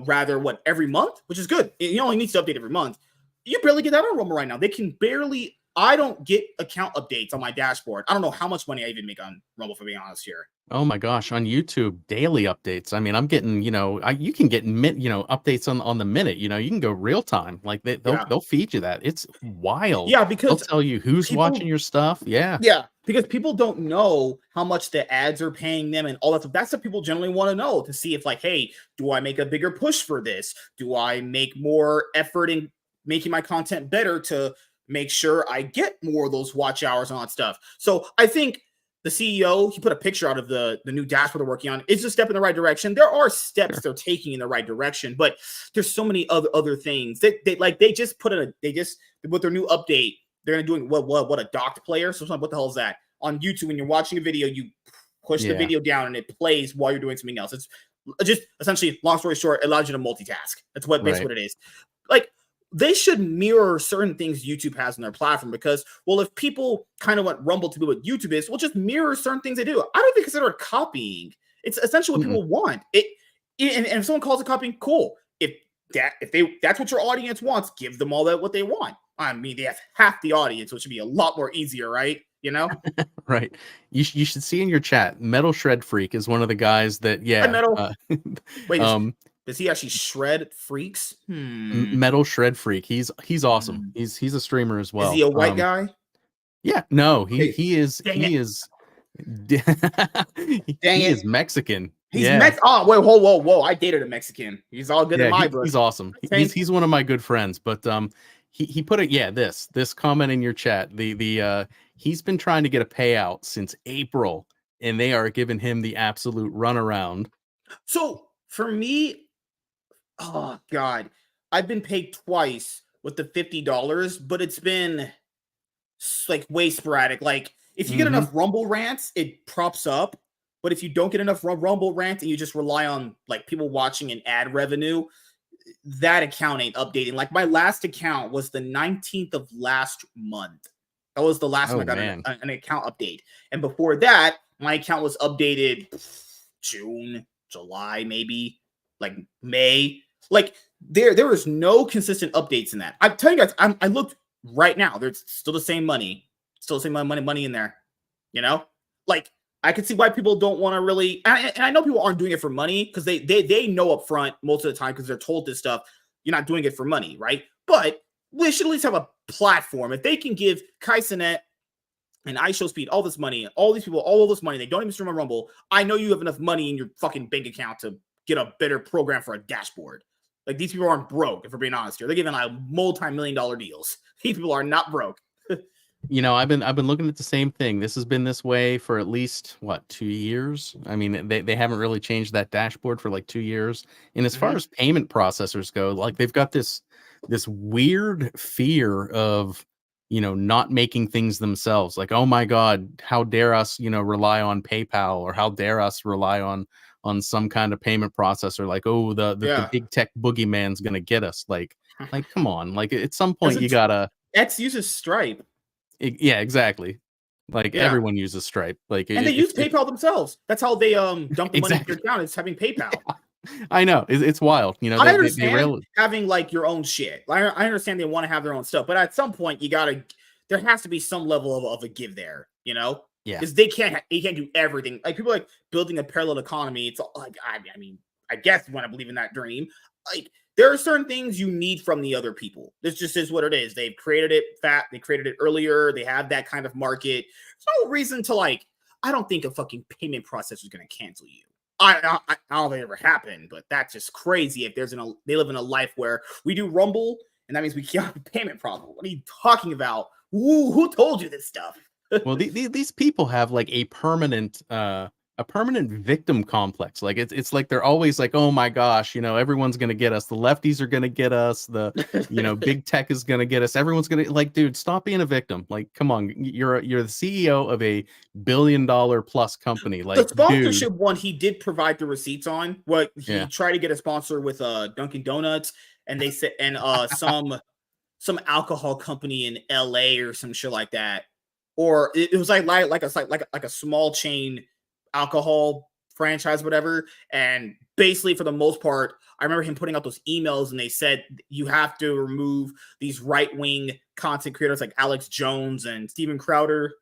Speaker 1: rather every month, which is good. It only needs to update every month. You barely get that on Rumble right now. They can barely. I don't get account updates on my dashboard. I don't know how much money I even make on Rumble, for being honest here.
Speaker 2: Oh my gosh, on YouTube, daily updates. I mean, I'm getting, you can get updates on the minute. You can go real time. Like they'll
Speaker 1: Yeah.
Speaker 2: they'll feed you that. It's wild.
Speaker 1: Yeah,
Speaker 2: They'll
Speaker 1: because
Speaker 2: tell you who's watching
Speaker 1: people
Speaker 2: your stuff. Yeah.
Speaker 1: Yeah, because people don't know how much the ads are paying them and all that stuff. That's what people generally want to know, to see if, like, hey, do I make a bigger push for this? Do I make more effort in making my content better to make sure I get more of those watch hours and all that stuff? So I think the CEO, he put a picture out of the new dashboard they're working on. It's a step in the right direction. There are steps
Speaker 2: Sure.
Speaker 1: they're taking in the right direction, but there's so many other things that they just put with their new update, they're gonna do what a docked player. So what the hell is that? On YouTube, when you're watching a video, you push the
Speaker 2: Yeah.
Speaker 1: video down and it plays while you're doing something else. It's just essentially, long story short, it allows you to multitask. That's basically
Speaker 2: Right.
Speaker 1: what it is. Like, they should mirror certain things YouTube has on their platform, because, well, if people kind of want Rumble to be what YouTube is, well, just mirror certain things they do. I don't even consider it copying. It's essentially what
Speaker 2: Mm-mm.
Speaker 1: people want. And if someone calls it copying, cool. That's what your audience wants, give them all that what they want. I mean, they have half the audience, which should be a lot more easier, right?
Speaker 2: Right. You should see in your chat, Metal Shred Freak is one of the guys that,
Speaker 1: Hi,
Speaker 2: yeah.
Speaker 1: Metal. Wait,
Speaker 2: Um,
Speaker 1: does he actually shred freaks?
Speaker 2: Metal Shred Freak. He's awesome.
Speaker 1: Hmm.
Speaker 2: He's a streamer as
Speaker 1: Is he
Speaker 2: well.
Speaker 1: a white guy?
Speaker 2: Yeah, no, he
Speaker 1: Okay.
Speaker 2: he is
Speaker 1: Dang
Speaker 2: he
Speaker 1: it.
Speaker 2: is
Speaker 1: Dang
Speaker 2: he
Speaker 1: it.
Speaker 2: is Mexican.
Speaker 1: He's
Speaker 2: Yeah.
Speaker 1: Oh, wait, whoa, whoa, whoa. I dated a Mexican. He's all good in
Speaker 2: Yeah,
Speaker 1: my book.
Speaker 2: he's awesome. He's
Speaker 1: Okay.
Speaker 2: he's one of my good friends, but he put it, yeah, this comment in your chat. He's been trying to get a payout since April and they are giving him the absolute runaround.
Speaker 1: So for me, oh God, I've been paid twice with the $50, but it's been like way sporadic. Like, if you get
Speaker 2: Mhm.
Speaker 1: enough Rumble rants, it props up. But if you don't get enough Rumble rants and you just rely on like people watching and ad revenue, that account ain't updating. Like, my last account was the 19th of last month. That was the last time
Speaker 2: Oh
Speaker 1: I got
Speaker 2: man.
Speaker 1: an account update. And before that, my account was updated June, July, maybe like May. Like, there is no consistent updates in that. I'm telling you guys, I looked right now. There's still the same money, still the same money in there. Like, I can see why people don't want to really, and I know people aren't doing it for money, because they know up front most of the time, because they're told this stuff. You're not doing it for money, right? But we should at least have a platform. If they can give Kaisenet and iShowSpeed all this money, all these people all this money, they don't even stream on Rumble. I know you have enough money in your fucking bank account to get a better program for a dashboard. Like, these people aren't broke, if we're being honest here. They're giving out multi-million-dollar deals. These people are not broke.
Speaker 2: I've been looking at the same thing. This has been this way for at least what, 2 years? I mean, they haven't really changed that dashboard for like 2 years. And as far
Speaker 1: Mhm.
Speaker 2: as payment processors go, like they've got this weird fear of not making things themselves. Like, oh my God, how dare us, rely on PayPal, or how dare us rely on some kind of payment processor? Like, oh, the
Speaker 1: Yeah.
Speaker 2: big tech boogeyman's gonna get us. Like come on. Like at some
Speaker 1: Because
Speaker 2: point you gotta.
Speaker 1: X uses Stripe.
Speaker 2: Yeah, exactly. Like,
Speaker 1: Yeah.
Speaker 2: everyone uses Stripe. Like,
Speaker 1: And they use
Speaker 2: if
Speaker 1: PayPal themselves. That's how they dump the money into your
Speaker 2: exactly.
Speaker 1: account, is having PayPal.
Speaker 2: I know. It's wild.
Speaker 1: I
Speaker 2: They
Speaker 1: understand
Speaker 2: rarely.
Speaker 1: having like your own shit. I understand they want to have their own stuff, but at some point there has to be some level of a give there, you know?
Speaker 2: Yeah.
Speaker 1: because they can't do everything. Like people like building a parallel economy. It's all, like I mean, I guess you want to believe in that dream. Like there are certain things you need from the other people. This just is what it is. They've created it they created it earlier. They have that kind of market. There's no reason to like. I don't think a fucking payment processor is going to cancel you. I don't think it ever happened, but that's just crazy. If they live in a life where we do Rumble, and that means we can't have a payment problem. What are you talking about? Who told you this stuff?
Speaker 2: Well, these people have like a permanent victim complex. Like it's like they're always like, oh my gosh, everyone's gonna get us. The lefties are gonna get us. The big tech is gonna get us. Everyone's gonna like, dude, stop being a victim. Like, come on, you're the CEO of a $1 billion plus company.
Speaker 1: The
Speaker 2: Like, dude,
Speaker 1: sponsorship one, he did provide the receipts on. What he
Speaker 2: yeah,
Speaker 1: tried to get a sponsor with Dunkin' Donuts, and they said, and some alcohol company in LA or some shit like that. Or it was like a small chain alcohol franchise, whatever. And basically, for the most part, I remember him putting out those emails, and they said you have to remove these right wing content creators like Alex Jones and Steven Crowder.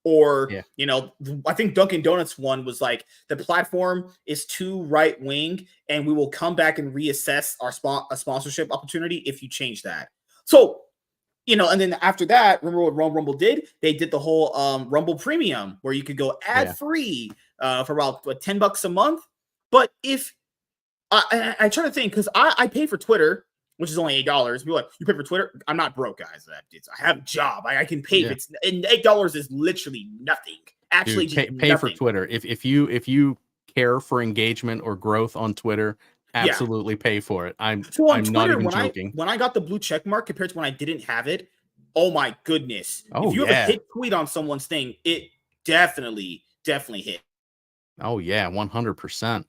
Speaker 1: Or,
Speaker 2: yeah,
Speaker 1: I think Dunkin' Donuts one was like the platform is too right wing, and we will come back and reassess our sponsorship opportunity if you change that. So, and then after that, remember what Rumble did? They did the whole Rumble Premium where you could go ad
Speaker 2: yeah,
Speaker 1: free for about $10 a month. But if I try to think, because I pay for Twitter, which is only $8. People are like, you pay for Twitter? I'm not broke, guys. I have a job. I can pay.
Speaker 2: yeah.
Speaker 1: And $8 is literally nothing. Actually,
Speaker 2: Dude,
Speaker 1: just
Speaker 2: pay for
Speaker 1: nothing.
Speaker 2: Twitter. If you care for engagement or growth on Twitter,
Speaker 1: Yeah.
Speaker 2: absolutely pay for it. I'm
Speaker 1: So on
Speaker 2: not
Speaker 1: Twitter,
Speaker 2: even
Speaker 1: when I
Speaker 2: joking.
Speaker 1: when I got the blue check mark compared to when I didn't have it, oh my goodness! If
Speaker 2: Oh
Speaker 1: you have a
Speaker 2: yeah.
Speaker 1: hit tweet on someone's thing, it definitely hit.
Speaker 2: Oh yeah, 100%.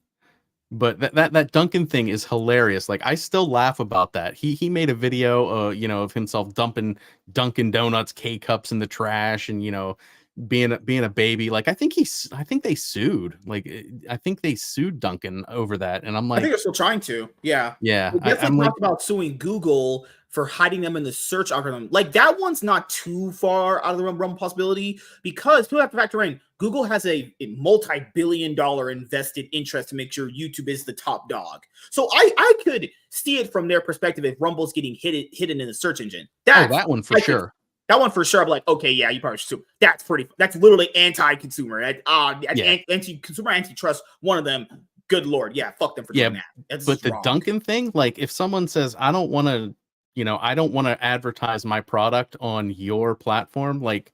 Speaker 2: But that Duncan thing is hilarious. Like I still laugh about that. He made a video, of himself dumping Dunkin' Donuts K cups in the trash, and being a baby. Like I think they sued. Like I think they sued Duncan over that. And I'm
Speaker 1: I think
Speaker 2: like,
Speaker 1: they're still trying to. Yeah.
Speaker 2: yeah,
Speaker 1: They
Speaker 2: I'm
Speaker 1: definitely
Speaker 2: like,
Speaker 1: talked about suing Google for hiding them in the search algorithm. Like that one's not too far out of the realm of possibility because people have to factor in Google has a multi-billion-dollar invested interest to make sure YouTube is the top dog. So I could see it from their perspective if Rumble's getting hidden in the search engine.
Speaker 2: oh, that one for
Speaker 1: I could
Speaker 2: sure.
Speaker 1: that one for sure. I'm like, okay, yeah, you probably should sue. That's literally anti-consumer.
Speaker 2: Yeah.
Speaker 1: Anti-consumer, antitrust. One of them. Good lord, yeah, fuck them for
Speaker 2: Yeah.
Speaker 1: doing that. That's
Speaker 2: But
Speaker 1: just
Speaker 2: the
Speaker 1: wrong.
Speaker 2: Duncan thing, like if someone says, I don't want to advertise my product on your platform, like,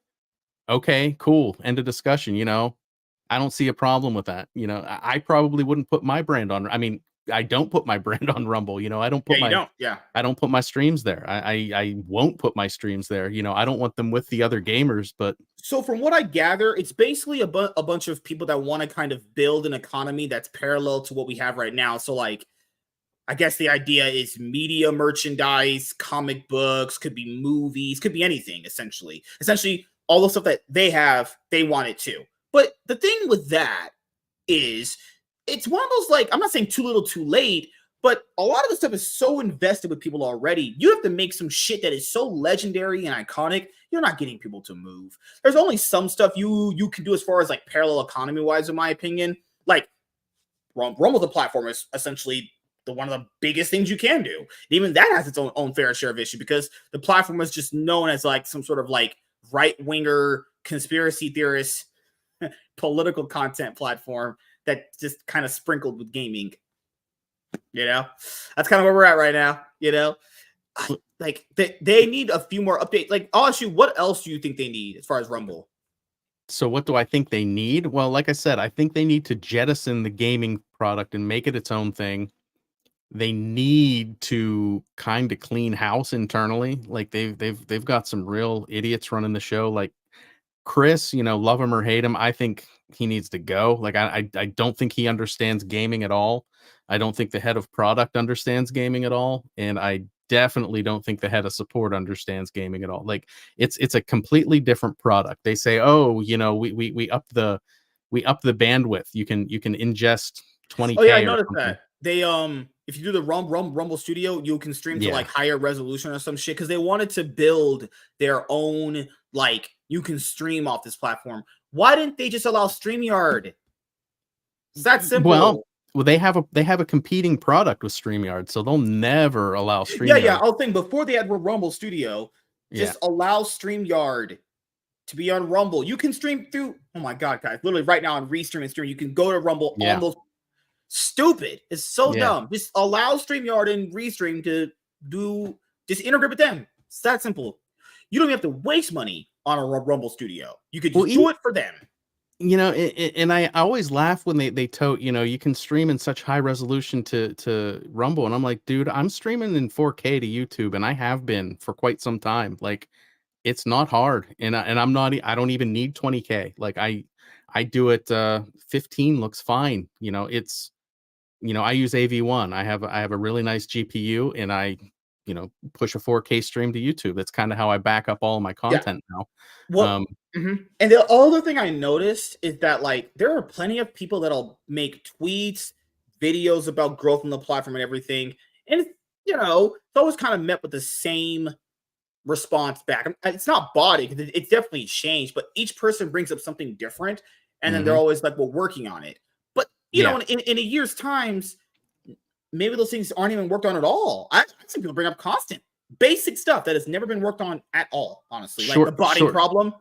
Speaker 2: okay, cool. End of discussion. I don't see a problem with that. I probably wouldn't put my brand on. I mean, I don't put my brand on Rumble.
Speaker 1: Yeah, you don't. Yeah.
Speaker 2: I don't put my streams there. I won't put my streams there. I don't want them with the other gamers, but
Speaker 1: So from what I gather, it's basically a bunch of people that want to kind of build an economy that's parallel to what we have right now. So like, I guess the idea is media merchandise, comic books, could be movies, could be anything. Essentially, all the stuff that they have, they want it too. But the thing with that is it's one of those like I'm not saying too little too late, but a lot of the stuff is so invested with people already. You have to make some shit that is so legendary and iconic. You're not getting people to move. There's only some stuff you can do as far as like parallel economy wise, in my opinion. Like Rumble the platform is essentially the one of the biggest things you can do. And even that has its own fair share of issue because the platform is just known as like some sort of like right winger conspiracy theorist political content platform that just kind of sprinkled with gaming. That's kind of where we're at right now. Like they need a few more updates. Like, I'll ask you, what else do you think they need as far as Rumble?
Speaker 2: so what do I think they need? Well, like I said, I think they need to jettison the gaming product and make it its own thing. They need to kind of clean house internally. Like they've got some real idiots running the show. Like Chris, love him or hate him, I think he needs to go. Like I don't think he understands gaming at all. I don't think the head of product understands gaming at all, and I definitely don't think the head of support understands gaming at all. Like it's a completely different product. They say, "Oh, we up the bandwidth. You can ingest
Speaker 1: Oh yeah, I
Speaker 2: 20K or
Speaker 1: noticed
Speaker 2: something."
Speaker 1: that. They if you do the Rumble Studio, you can stream to
Speaker 2: Yeah.
Speaker 1: like higher resolution or some shit because they wanted to build their own like you can stream off this platform. Why didn't they just allow StreamYard? It's that simple.
Speaker 2: Well, they have a competing product with StreamYard, so they'll never allow StreamYard.
Speaker 1: Yeah. I was thinking before they had Rumble Studio, just allow StreamYard to be on Rumble. You can stream through. Oh my god, guys! Literally right now on Restream and Stream, you can go to Rumble on those. Stupid! It's so dumb. Just allow StreamYard and Restream to just integrate with them. It's that simple. You don't even have to waste money on a Rumble Studio. You could just do it for them.
Speaker 2: You know, and I always laugh when they tote, you know, you can stream in such high resolution to Rumble. And I'm like, dude, I'm streaming in 4K to YouTube, and I have been for quite some time. Like, it's not hard. And I don't even need 20K. Like I do it 15 looks fine. You know, it's, you know, I use AV1. I have a really nice GPU, and I, you know, push a 4K stream to YouTube. That's kind of how I back up all of my content now.
Speaker 1: Well, and the other thing I noticed is that, like, there are plenty of people that'll make tweets, videos about growth on the platform and everything. And, you know, it's always kind of met with the same response back. It's not body, because it's definitely changed, but each person brings up something different. And then they're always like, we're working on it. But, you know, in a year's times, maybe those things aren't even worked on at all. I've seen people bring up constant basic stuff that has never been worked on at all, honestly. Like the body problem.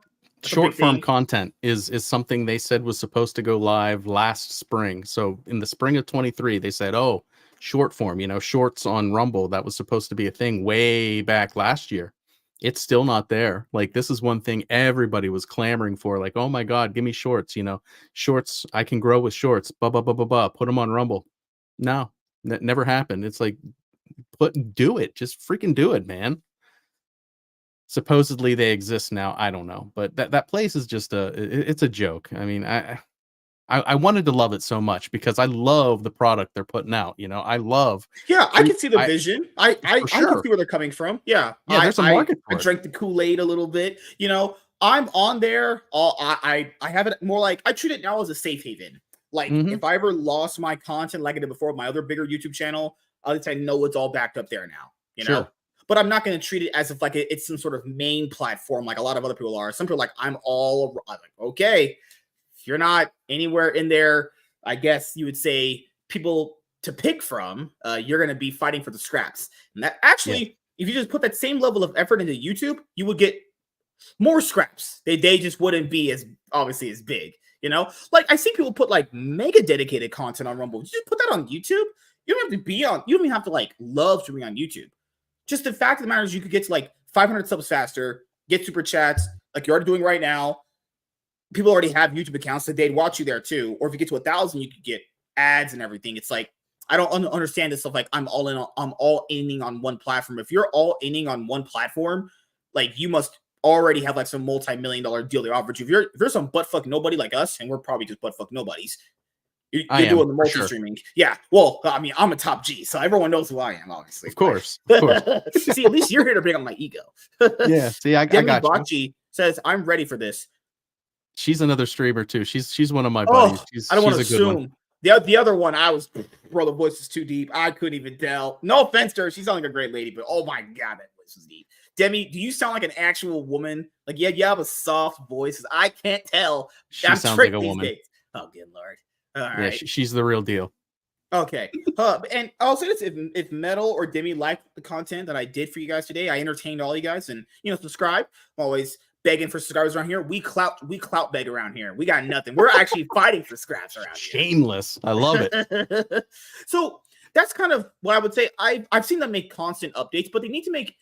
Speaker 2: Short form content is something they said was supposed to go live last spring. So in the spring of 23, they said, oh, short form, you know, shorts on Rumble, that was supposed to be a thing way back last year. It's still not there. Like, this is one thing everybody was clamoring for. Like, oh my God, give me shorts, you know, shorts. I can grow with shorts, put them on Rumble. No, that never happened. It's like, do it. Just freaking do it, man. Supposedly they exist now. I don't know, but that place is just it's a joke. I mean, I wanted to love it so much because I love the product they're putting out. You know, I love.
Speaker 1: Yeah, I can see the vision. I see where they're coming from. Yeah,
Speaker 2: there's a market for
Speaker 1: it. I drank the Kool-Aid a little bit. You know, I'm on there. I have it more like, I treat it now as a safe haven. Like, if I ever lost my content like I did before with my other bigger YouTube channel, at least I know it's all backed up there now. You know. But I'm not going to treat it as if like it's some sort of main platform like a lot of other people are. Some people are like, I'm like, okay, if you're not anywhere in there, I guess you would say people to pick from, you're going to be fighting for the scraps. And that actually, if you just put that same level of effort into YouTube, you would get more scraps. They just wouldn't be as obviously as big, you know? Like, I see people put like mega dedicated content on Rumble. You just put that on YouTube. You don't have to be on, you don't even have to like love streaming on YouTube. Just the fact of the matter is you could get to like 500 subs faster, get super chats like you're already doing right now. People already have YouTube accounts, so they'd watch you there too. Or if you get to 1,000, you could get ads and everything. It's like, I don't understand this stuff. Like, I'm all aiming on one platform. If you're all aiming on one platform, like, you must already have like some multi-million-dollar deal they offered you. If you're some buttfuck nobody like us, and we're probably just buttfuck nobodies, you're doing the multi-streaming. Sure. Yeah. Well, I mean, I'm a top G, so everyone knows who I am, obviously.
Speaker 2: Of course.
Speaker 1: See, at least you're here to bring up my ego.
Speaker 2: Yeah. See, I got
Speaker 1: Bocci you. Says, I'm ready for this.
Speaker 2: She's another streamer too. She's one of my buddies.
Speaker 1: I don't want to assume. The other one, bro, the voice is too deep. I couldn't even tell. No offense to her. She sounds like a great lady, but oh my God, that voice is deep. Demi, do you sound like an actual woman? Like, you have a soft voice. I can't tell.
Speaker 2: She sounds like a woman.
Speaker 1: Days. Oh, good Lord. All
Speaker 2: right.
Speaker 1: Yeah,
Speaker 2: she's the real deal.
Speaker 1: Okay. And I'll say this, if Metal or Demi liked the content that I did for you guys today, I entertained all you guys, and, you know, subscribe. I'm always begging for subscribers around here. We clout beg around here. We got nothing. We're actually fighting for scraps around here.
Speaker 2: Shameless. I love it.
Speaker 1: So that's kind of what I would say. I've seen them make constant updates, but they need to make,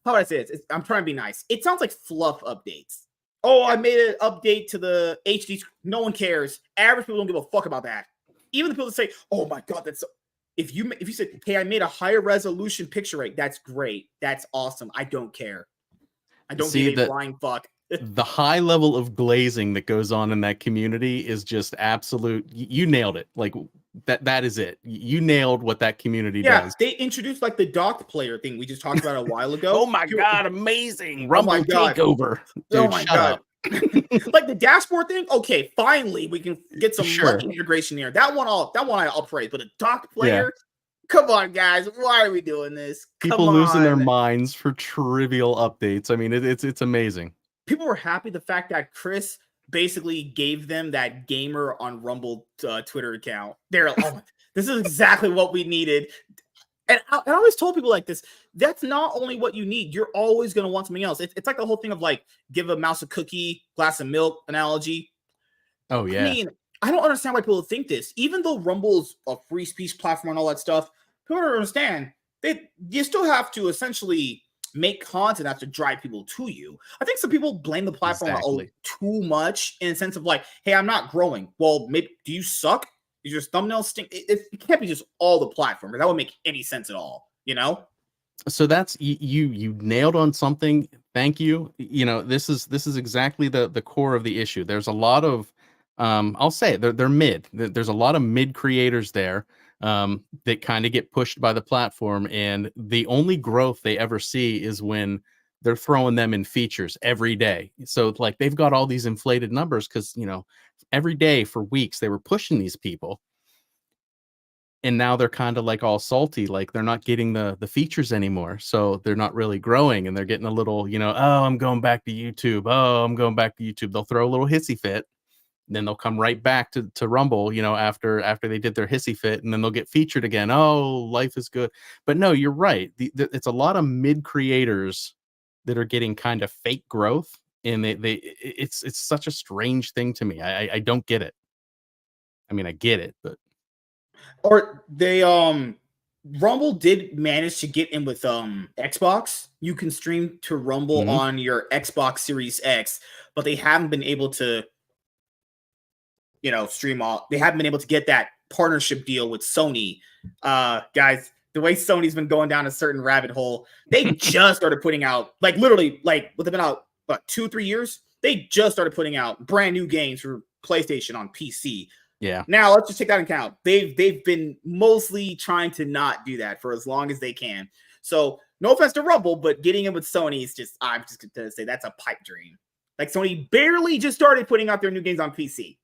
Speaker 1: how would I say this? I'm trying to be nice. It sounds like fluff updates. Oh, I made an update to the HD. No one cares. Average people don't give a fuck about that. Even the people that say, "Oh my God, that's so." If you said, "Hey, I made a higher resolution picture rate," that's great. That's awesome. I don't care. I don't give a flying fuck.
Speaker 2: The high level of glazing that goes on in that community is just absolute. You nailed it. Like that is it. You nailed what that community does.
Speaker 1: They introduced like the docked player thing we just talked about a while ago.
Speaker 2: Oh my God, amazing. Rumble takeover. Dude,
Speaker 1: oh my God. Like the dashboard thing. Okay, finally we can get some integration here. That one I'll praise. But a docked player, come on, guys. Why are we doing this?
Speaker 2: People losing their minds for trivial updates. I mean, it's amazing.
Speaker 1: people were happy the fact that Chris basically gave them that gamer on Rumble Twitter account. They're like, oh, this is exactly what we needed. And I always told people like this, that's not only what you need. You're always going to want something else. It's like the whole thing of like, give a mouse a cookie, glass of milk analogy.
Speaker 2: Oh,
Speaker 1: I
Speaker 2: yeah.
Speaker 1: mean, I don't understand why people think this. Even though Rumble's a free speech platform and all that stuff, people don't understand. You still have to essentially make content that to drive people to you. I think some people blame the platform too much in a sense of like, hey, I'm not growing. Well, maybe do you suck? Is your thumbnail stink? It can't be just all the platform. That wouldn't make any sense at all, you know?
Speaker 2: So that's you nailed on something. Thank you. You know, this is exactly the core of the issue. There's a lot of I'll say it, they're mid. There's a lot of mid creators there that kind of get pushed by the platform, and the only growth they ever see is when they're throwing them in features every day. So like they've got all these inflated numbers because, you know, every day for weeks they were pushing these people, and now they're kind of like all salty, like they're not getting the features anymore, so they're not really growing, and they're getting a little, you know, oh, I'm going back to YouTube. Oh, I'm going back to YouTube. They'll throw a little hissy fit, then they'll come right back to Rumble, you know, after they did their hissy fit, and then they'll get featured again. Oh, life is good. But no, you're right. It's a lot of mid creators that are getting kind of fake growth, and it's such a strange thing to me. I don't get it. I mean, I get it, but
Speaker 1: Or they Rumble did manage to get in with Xbox. You can stream to Rumble on your Xbox Series X, but they haven't been able to, you know, stream all. They haven't been able to get that partnership deal with Sony. Guys, the way Sony's been going down a certain rabbit hole, they just started putting out, like literally, like within about 2-3 years, they just started putting out brand new games for PlayStation on PC.
Speaker 2: yeah.
Speaker 1: Now let's just take that into account. They've been mostly trying to not do that for as long as they can. So no offense to Rumble, but getting in with Sony is just, I'm just gonna say that's a pipe dream. Like Sony barely just started putting out their new games on PC.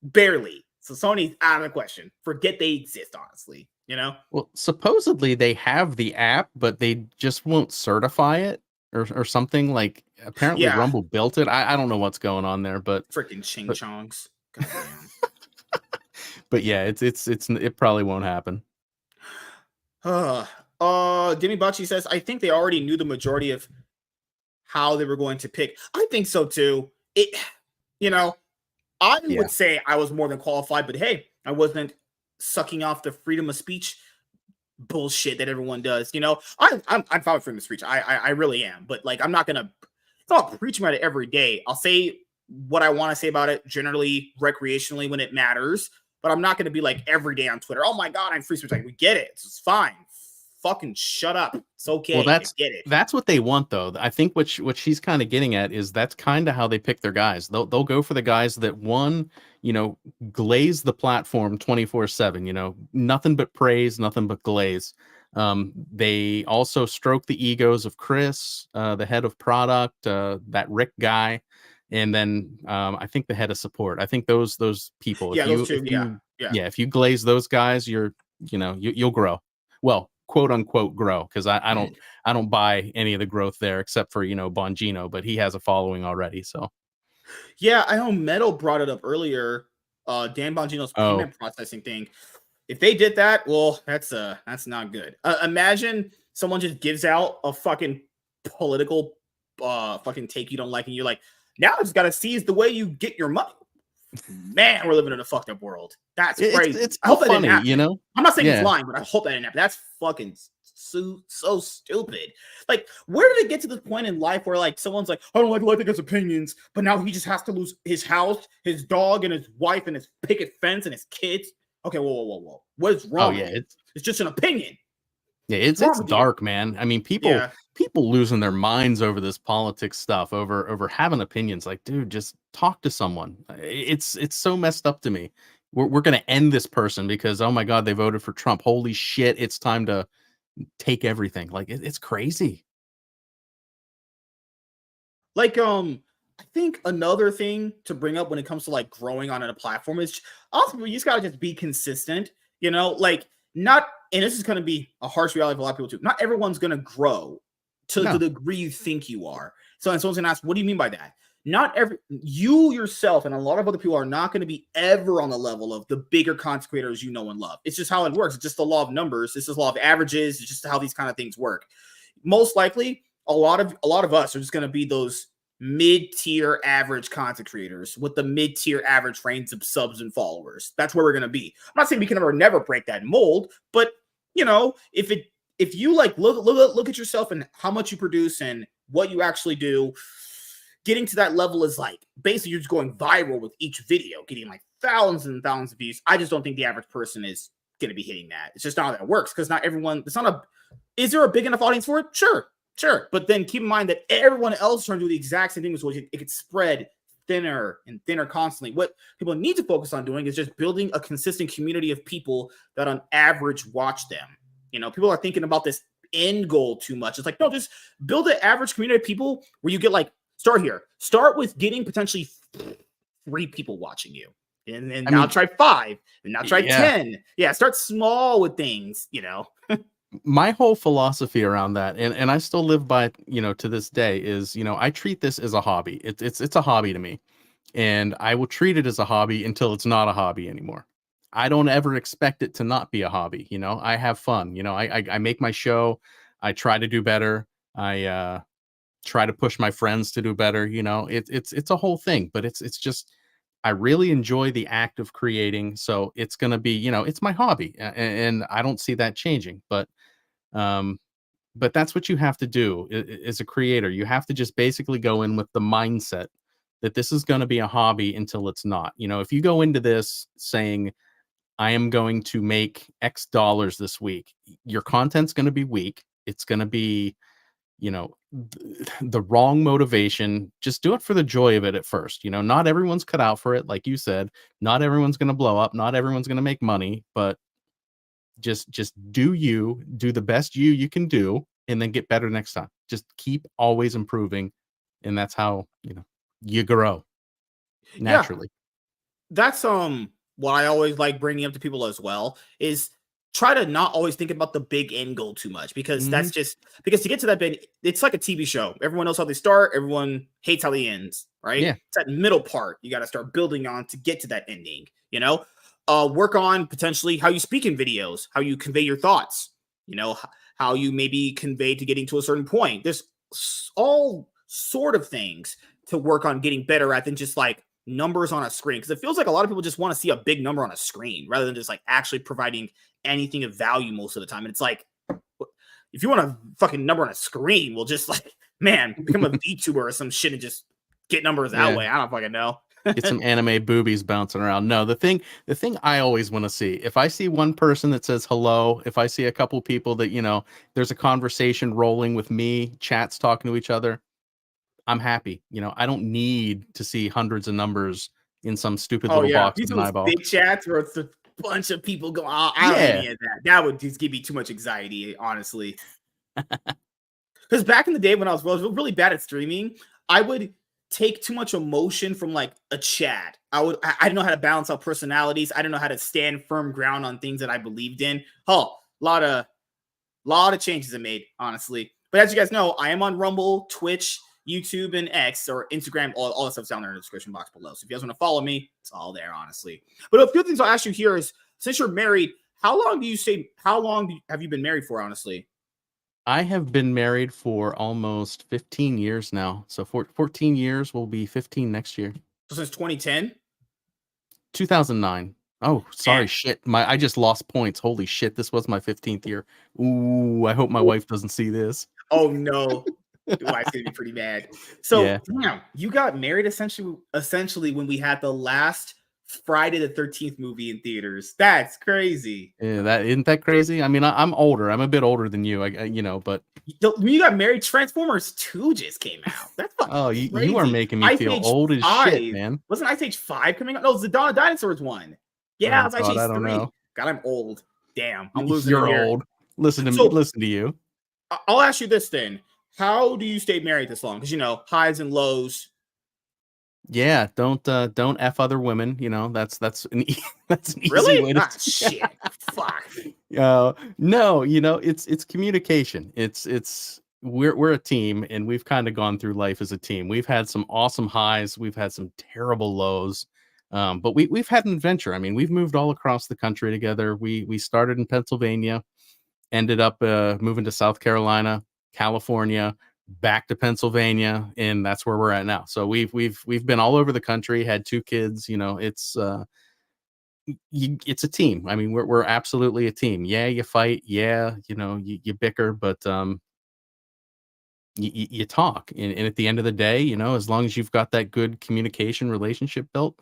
Speaker 1: Barely. So Sony's out of the question. Forget they exist, honestly. You know?
Speaker 2: Well, supposedly they have the app, but they just won't certify it or something. Like apparently
Speaker 1: Yeah.
Speaker 2: Rumble built it. I don't know what's going on there, but
Speaker 1: Freaking ching chongs.
Speaker 2: But yeah, it probably won't happen.
Speaker 1: Demi Bachi says, I think they already knew the majority of how they were going to pick. I think so too. You know, I would say I was more than qualified, but hey, I wasn't sucking off the freedom of speech bullshit that everyone does. You know, I'm fine with freedom of speech. I really am, but like, I'm not preaching about it every day. I'll say what I want to say about it, generally recreationally when it matters, but I'm not going to be like every day on Twitter. Oh my God, I'm free speech. Like, we get it. It's fine. Fucking shut up. It's okay.
Speaker 2: Well,
Speaker 1: I get it.
Speaker 2: That's what they want, though. I think what she's kind of getting at is that's kind of how they pick their guys. They'll go for the guys that, one, you know, glaze the platform 24/7. You know, nothing but praise, nothing but glaze. They also stroke the egos of Chris, the head of product, that Rick guy, and then I think the head of support. I think those people.
Speaker 1: Yeah, those two.
Speaker 2: If you glaze those guys, you'll grow. Well, quote unquote grow, because I don't buy any of the growth there except for, you know, Bongino, but he has a following already. So
Speaker 1: yeah, I know Metal brought it up earlier. Dan Bongino's payment processing thing. If they did that, well, that's not good. Imagine someone just gives out a fucking political fucking take you don't like, and you're like, now I just gotta seize the way you get your money. Man, we're living in a fucked up world. That's crazy.
Speaker 2: It's
Speaker 1: I hope that
Speaker 2: funny,
Speaker 1: didn't happen.
Speaker 2: you know.
Speaker 1: I'm not saying it's lying, but I hope that didn't happen. That's fucking so stupid. Like, where did it get to this point in life where like someone's like, I don't like his opinions, but now he just has to lose his house, his dog, and his wife, and his picket fence, and his kids? Okay, whoa. What is wrong?
Speaker 2: Oh yeah,
Speaker 1: it's just an opinion.
Speaker 2: Yeah, it's dark, man. I mean, people losing their minds over this politics stuff, over having opinions. Like, dude, just talk to someone. It's so messed up to me. We're gonna end this person because, oh my God, they voted for Trump. Holy shit, it's time to take everything. Like, it's crazy.
Speaker 1: Like, I think another thing to bring up when it comes to like growing on a platform is also you just gotta just be consistent. You know, like not. And this is going to be a harsh reality for a lot of people too. Not everyone's going to grow to the degree you think you are. So, and someone's gonna ask, what do you mean by that? Not every you yourself and a lot of other people are not going to be ever on the level of the bigger content creators you know and love. It's just how it works. It's just the law of numbers. It's just the law of averages. It's just how these kind of things work. Most likely, a lot of us are just going to be those mid-tier average content creators with the mid-tier average range of subs and followers. That's where we're going to be. I'm not saying we can never break that mold, but you know, if you like look at yourself and how much you produce and what you actually do, getting to that level is like basically you're just going viral with each video, getting like thousands and thousands of views. I just don't think the average person is going to be hitting that. It's just not how that works because not everyone, it's not a, is there a big enough audience for it? Sure. But then keep in mind that everyone else is trying to do the exact same thing, so it could spread thinner and thinner constantly. What people need to focus on doing is just building a consistent community of people that on average watch them. You know, people are thinking about this end goal too much. It's like, no, just build an average community of people where you get like, start with getting potentially 3 people watching you. And now try 5, and now try 10. Yeah, start small with things, you know.
Speaker 2: My whole philosophy around that, and I still live by it, you know, to this day, is, you know, I treat this as a hobby. It's a hobby to me, and I will treat it as a hobby until it's not a hobby anymore. I don't ever expect it to not be a hobby. You know, I have fun. You know, I make my show. I try to do better. I try to push my friends to do better. You know, it's a whole thing, but it's just, I really enjoy the act of creating. So it's going to be, you know, it's my hobby, and I don't see that changing. But that's what you have to do as a creator. You have to just basically go in with the mindset that this is going to be a hobby until it's not. You know, if you go into this saying, I am going to make X dollars this week, your content's going to be weak. It's going to be, you know, the wrong motivation. Just do it for the joy of it at first. You know, not everyone's cut out for it. Like you said, not everyone's going to blow up. Not everyone's going to make money, but just do the best you can do, and then get better next time. Just keep always improving, and that's how, you know, you grow naturally.
Speaker 1: That's what I always like bringing up to people as well, is try to not always think about the big end goal too much, because that's just, because to get to that big, it's like a TV show. Everyone knows how they start, everyone hates how they ends, right?
Speaker 2: Yeah.
Speaker 1: It's that middle part you got to start building on to get to that ending, you know. Work on potentially how you speak in videos, how you convey your thoughts, you know, how you maybe convey to getting to a certain point. There's all sort of things to work on getting better at than just like numbers on a screen, because it feels like a lot of people just want to see a big number on a screen rather than just like actually providing anything of value most of the time. And it's like, if you want a fucking number on a screen, well, just like, man, become a VTuber or some shit and just get numbers that way. I don't fucking know.
Speaker 2: Get some anime boobies bouncing around. No, the thing I always want to see, if I see one person that says hello, if I see a couple people that, you know, there's a conversation rolling with me, chats talking to each other, I'm happy. You know, I don't need to see hundreds of numbers in some stupid little box with an eyeball.
Speaker 1: Big chats where it's a bunch of people going, I don't need any of that. That would just give me too much anxiety, honestly. Because back in the day when I was really bad at streaming, I would take too much emotion from like a chat. I didn't know how to balance out personalities. I didn't know how to stand firm ground on things that I believed in. Oh, lot of changes I made, honestly. But as you guys know, I am on Rumble, Twitch, YouTube, and X, or Instagram. All that stuff's down there in the description box below. So if you guys want to follow me, it's all there, honestly. But a few things I'll ask you here is, since you're married, how long have you been married for, honestly?
Speaker 2: I have been married for almost 15 years now. So 14 years, will be 15 next year.
Speaker 1: So since 2010?
Speaker 2: 2009. Oh, sorry, shit. I just lost points. Holy shit, this was my 15th year. Ooh, I hope my wife doesn't see this.
Speaker 1: Oh no. Your wife's gonna be pretty mad. So damn, you got married essentially when we had the last Friday the 13th movie in theaters. That's crazy.
Speaker 2: Yeah, that isn't that crazy. I mean, I'm older. I'm a bit older than you. You know, but
Speaker 1: when you got married, Transformers 2 just came out. That's fucking crazy.
Speaker 2: You are making me feel old as shit, man.
Speaker 1: Wasn't Ice Age 5 coming out? No, it was the Dawn of Dinosaurs one. Yeah, it was Ice Age 3.
Speaker 2: I don't know.
Speaker 1: God, I'm old. Damn, I'm losing.
Speaker 2: You're old. Listen to me. Listen to you.
Speaker 1: I'll ask you this then. How do you stay married this long? Because, you know, highs and lows.
Speaker 2: Yeah, don't F other women. You know, that's an easy way to
Speaker 1: shit. Fuck.
Speaker 2: No, you know, it's communication. It's we're a team, and we've kind of gone through life as a team. We've had some awesome highs, we've had some terrible lows, but we've had an adventure. I mean, we've moved all across the country together. We started in Pennsylvania, ended up moving to South Carolina, California, back to Pennsylvania, and that's where we're at now. So we've been all over the country, had 2 kids. You know, it's a team. I mean, we're absolutely a team. Yeah, you fight. Yeah, you know, you bicker, but you talk, and at the end of the day, you know, as long as you've got that good communication relationship built,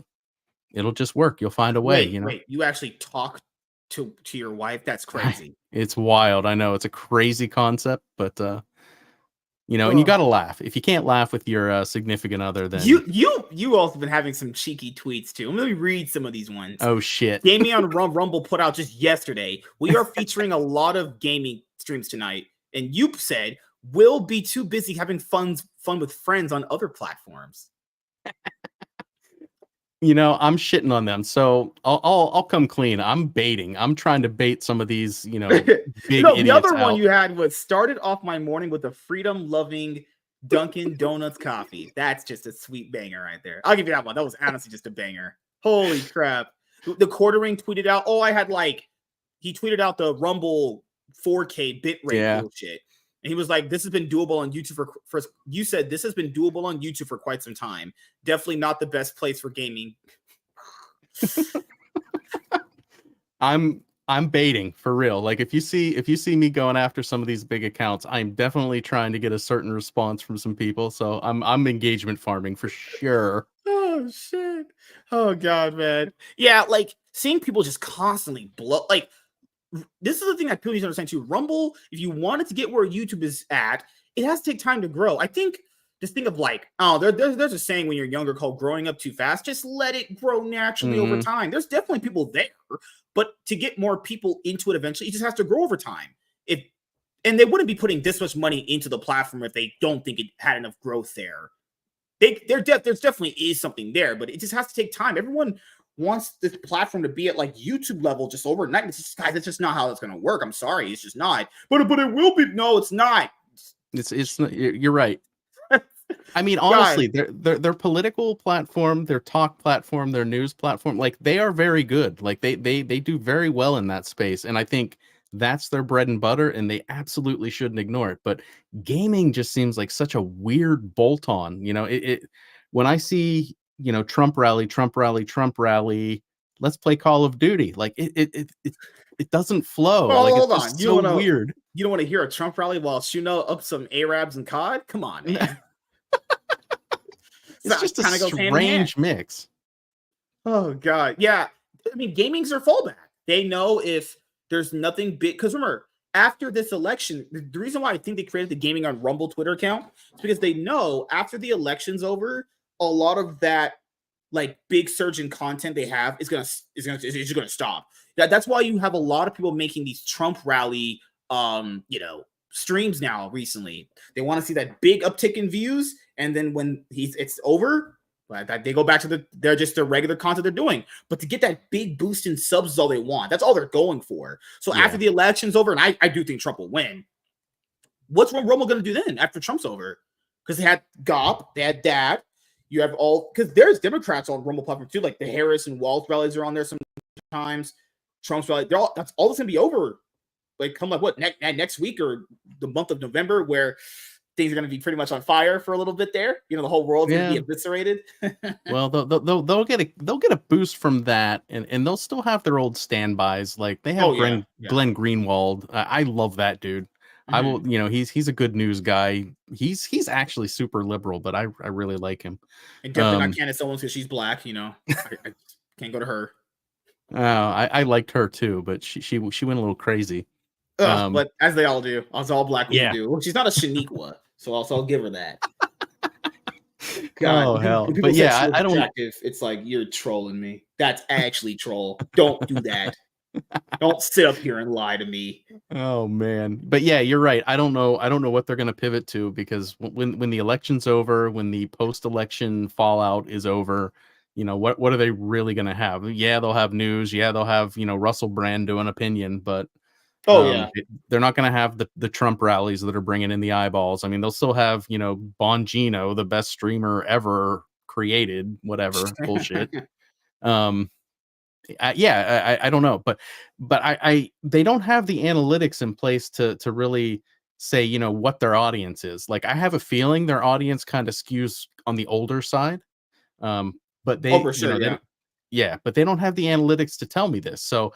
Speaker 2: it'll just work. You'll find a way.
Speaker 1: Wait,
Speaker 2: You know,
Speaker 1: wait, you actually talk to your wife? That's crazy.
Speaker 2: it's wild. I know it's a crazy concept, but you know, and you
Speaker 1: Oh.
Speaker 2: got to laugh. If you can't laugh with your significant other, then
Speaker 1: You also been having some cheeky tweets too. Let me read some of these ones.
Speaker 2: oh shit.
Speaker 1: Gaming on Rumble put out just yesterday. We are featuring a lot of gaming streams tonight, and you said we'll be too busy having fun with friends on other platforms.
Speaker 2: You know, I'm shitting on them, so I'll come clean. I'm baiting. I'm trying to bait some of these, you know, big
Speaker 1: No, the
Speaker 2: idiots
Speaker 1: other one
Speaker 2: out.
Speaker 1: you had was started off my morning with a freedom-loving Dunkin' Donuts coffee. That's just a sweet banger right there. I'll give you that one. That was honestly just a banger. Holy crap. The quartering tweeted out, he tweeted out the Rumble 4K bitrate bullshit. And he was like, this has been doable on YouTube for you said this has been doable on YouTube for quite some time. Definitely not the best place for gaming.
Speaker 2: I'm baiting for real. Like if you see me going after some of these big accounts, I'm definitely trying to get a certain response from some people. So I'm engagement farming for sure.
Speaker 1: Oh shit. Oh god, man. Yeah, like seeing people just constantly blow like this is the thing that people need to understand too. Rumble, if you want it to get where YouTube is at, it has to take time to grow. I think just think of like, there's a saying when you're younger called growing up too fast. Just let it grow naturally over time. There's definitely people there, but to get more people into it eventually, it just has to grow over time. And they wouldn't be putting this much money into the platform if they don't think it had enough growth there. There's definitely is something there, but it just has to take time. Everyone wants this platform to be at like YouTube level just overnight. It's just, guys, that's just not how that's going to work. I'm sorry, it's just not. But it will be. No, it's not.
Speaker 2: It's not, you're right. I mean, honestly, their political platform, their talk platform, their news platform, like they are very good. Like they do very well in that space, and I think that's their bread and butter, and they absolutely shouldn't ignore it. But gaming just seems like such a weird bolt on. You know, it when I see, you know, Trump rally, Trump rally, Trump rally, let's play Call of Duty. Like it doesn't flow.
Speaker 1: Well,
Speaker 2: like
Speaker 1: hold
Speaker 2: it's
Speaker 1: on.
Speaker 2: just so weird.
Speaker 1: You don't want to hear a Trump rally while shooting up some Arabs and COD? Come on, man.
Speaker 2: It's just a strange mix.
Speaker 1: Oh god, yeah. I mean, gaming's their fallback. They know if there's nothing big. Because remember, after this election, the reason why I think they created the Gaming on Rumble Twitter account is because they know after the election's over, a lot of that like big surge in content they have is gonna stop. That's why you have a lot of people making these Trump rally streams now recently. They want to see that big uptick in views, and then when it's over, they go back to the regular content they're doing. But to get that big boost in subs is all they want. That's all they're going for. So after the election's over, and I do think Trump will win. What's Rumble going to do then after Trump's over? Because they had GOP, they had that. You have all because there's Democrats on Rumble platform too, like the Harris and Walz rallies are on there sometimes. Trump's rally, that's all that's gonna be over. Like come like what next week or the month of November, where things are going to be pretty much on fire for a little bit there. You know, the whole world's going to be eviscerated.
Speaker 2: Well, they'll get a boost from that, and they'll still have their old standbys. Like they have Glenn Greenwald. I love that dude. I will, you know, he's a good news guy. He's actually super liberal, but I really like him.
Speaker 1: And definitely not Candace Owens because she's black. You know, I can't go to her.
Speaker 2: I liked her too, but she went a little crazy.
Speaker 1: But as they all do, as all black women do. Well, she's not a Shaniqua, so I'll give her that.
Speaker 2: God, oh hell! But yeah, I don't.
Speaker 1: It's like you're trolling me. That's actually troll. Don't do that. Don't sit up here and lie to me.
Speaker 2: Oh man, but yeah, you're right. I don't know what they're going to pivot to, because when the election's over, when the post-election fallout is over, you know, what are they really going to have? Yeah, they'll have news. Yeah, they'll have, you know, Russell Brand doing opinion, but
Speaker 1: Oh yeah.
Speaker 2: They're not going to have the Trump rallies that are bringing in the eyeballs. I mean, they'll still have, you know, Bongino, the best streamer ever created, whatever bullshit. I don't know, but they don't have the analytics in place to really say, you know, what their audience is. Like, I have a feeling their audience kind of skews on the older side. But
Speaker 1: Oh,
Speaker 2: they,
Speaker 1: for
Speaker 2: you
Speaker 1: sure.
Speaker 2: know,
Speaker 1: Yeah.
Speaker 2: but they don't have the analytics to tell me this. So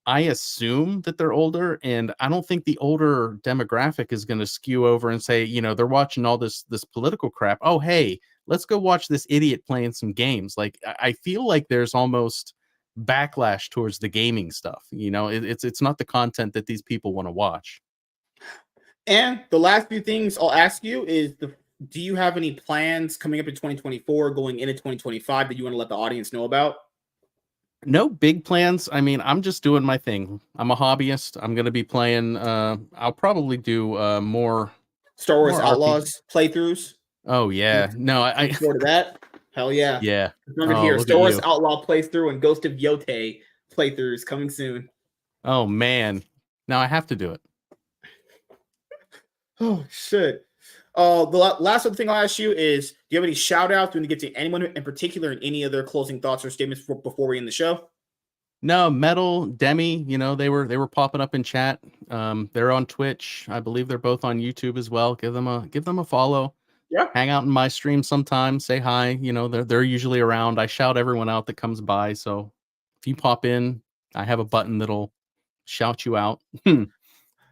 Speaker 2: I assume that they're older, and I don't think the older demographic is going to skew over and say, you know, they're watching all this political crap. Oh, hey, let's go watch this idiot playing some games. Like, I feel like there's almost backlash towards the gaming stuff. You know, it's not the content that these people want to watch.
Speaker 1: And the last few things I'll ask you is do you have any plans coming up in 2024, going into 2025 that you want to let the audience know about?
Speaker 2: No big plans. I mean, I'm just doing my thing. I'm a hobbyist. I'm going to be playing. I'll probably do
Speaker 1: Star Wars
Speaker 2: more RPG.
Speaker 1: Outlaws playthroughs.
Speaker 2: Oh yeah, no,
Speaker 1: Looking forward to that. Hell yeah.
Speaker 2: yeah.
Speaker 1: Confirmed it
Speaker 2: Oh,
Speaker 1: here.
Speaker 2: look at
Speaker 1: Star Wars
Speaker 2: you.
Speaker 1: Outlaw playthrough and Ghost of Yote playthroughs coming soon.
Speaker 2: Oh man, now I have to do it.
Speaker 1: Oh shit. The last other thing I'll ask you is, do you have any shout outs? Do you want to get to anyone in particular and any other closing thoughts or statements before we end the show?
Speaker 2: No, Metal, Demi, you know, they were popping up in chat. They're on Twitch. I believe they're both on YouTube as well. Give them a follow.
Speaker 1: Yeah.
Speaker 2: Hang out in my stream sometime. Say hi. You know, they're usually around. I shout everyone out that comes by. So if you pop in, I have a button that'll shout you out.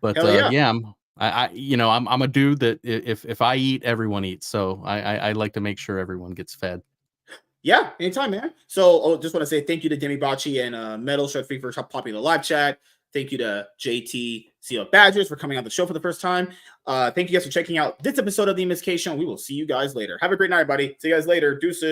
Speaker 2: But
Speaker 1: Hell yeah.
Speaker 2: yeah, I'm a dude that if I eat, everyone eats. So I like to make sure everyone gets fed.
Speaker 1: Yeah, anytime, man. So just want to say thank you to Demi Bocci and Metal Shred Free for popping in the live chat. Thank you to JT CO Badgers for coming on the show for the first time. Thank you guys for checking out this episode of the MSK Show. We will see you guys later. Have a great night, buddy. See you guys later. Deuces.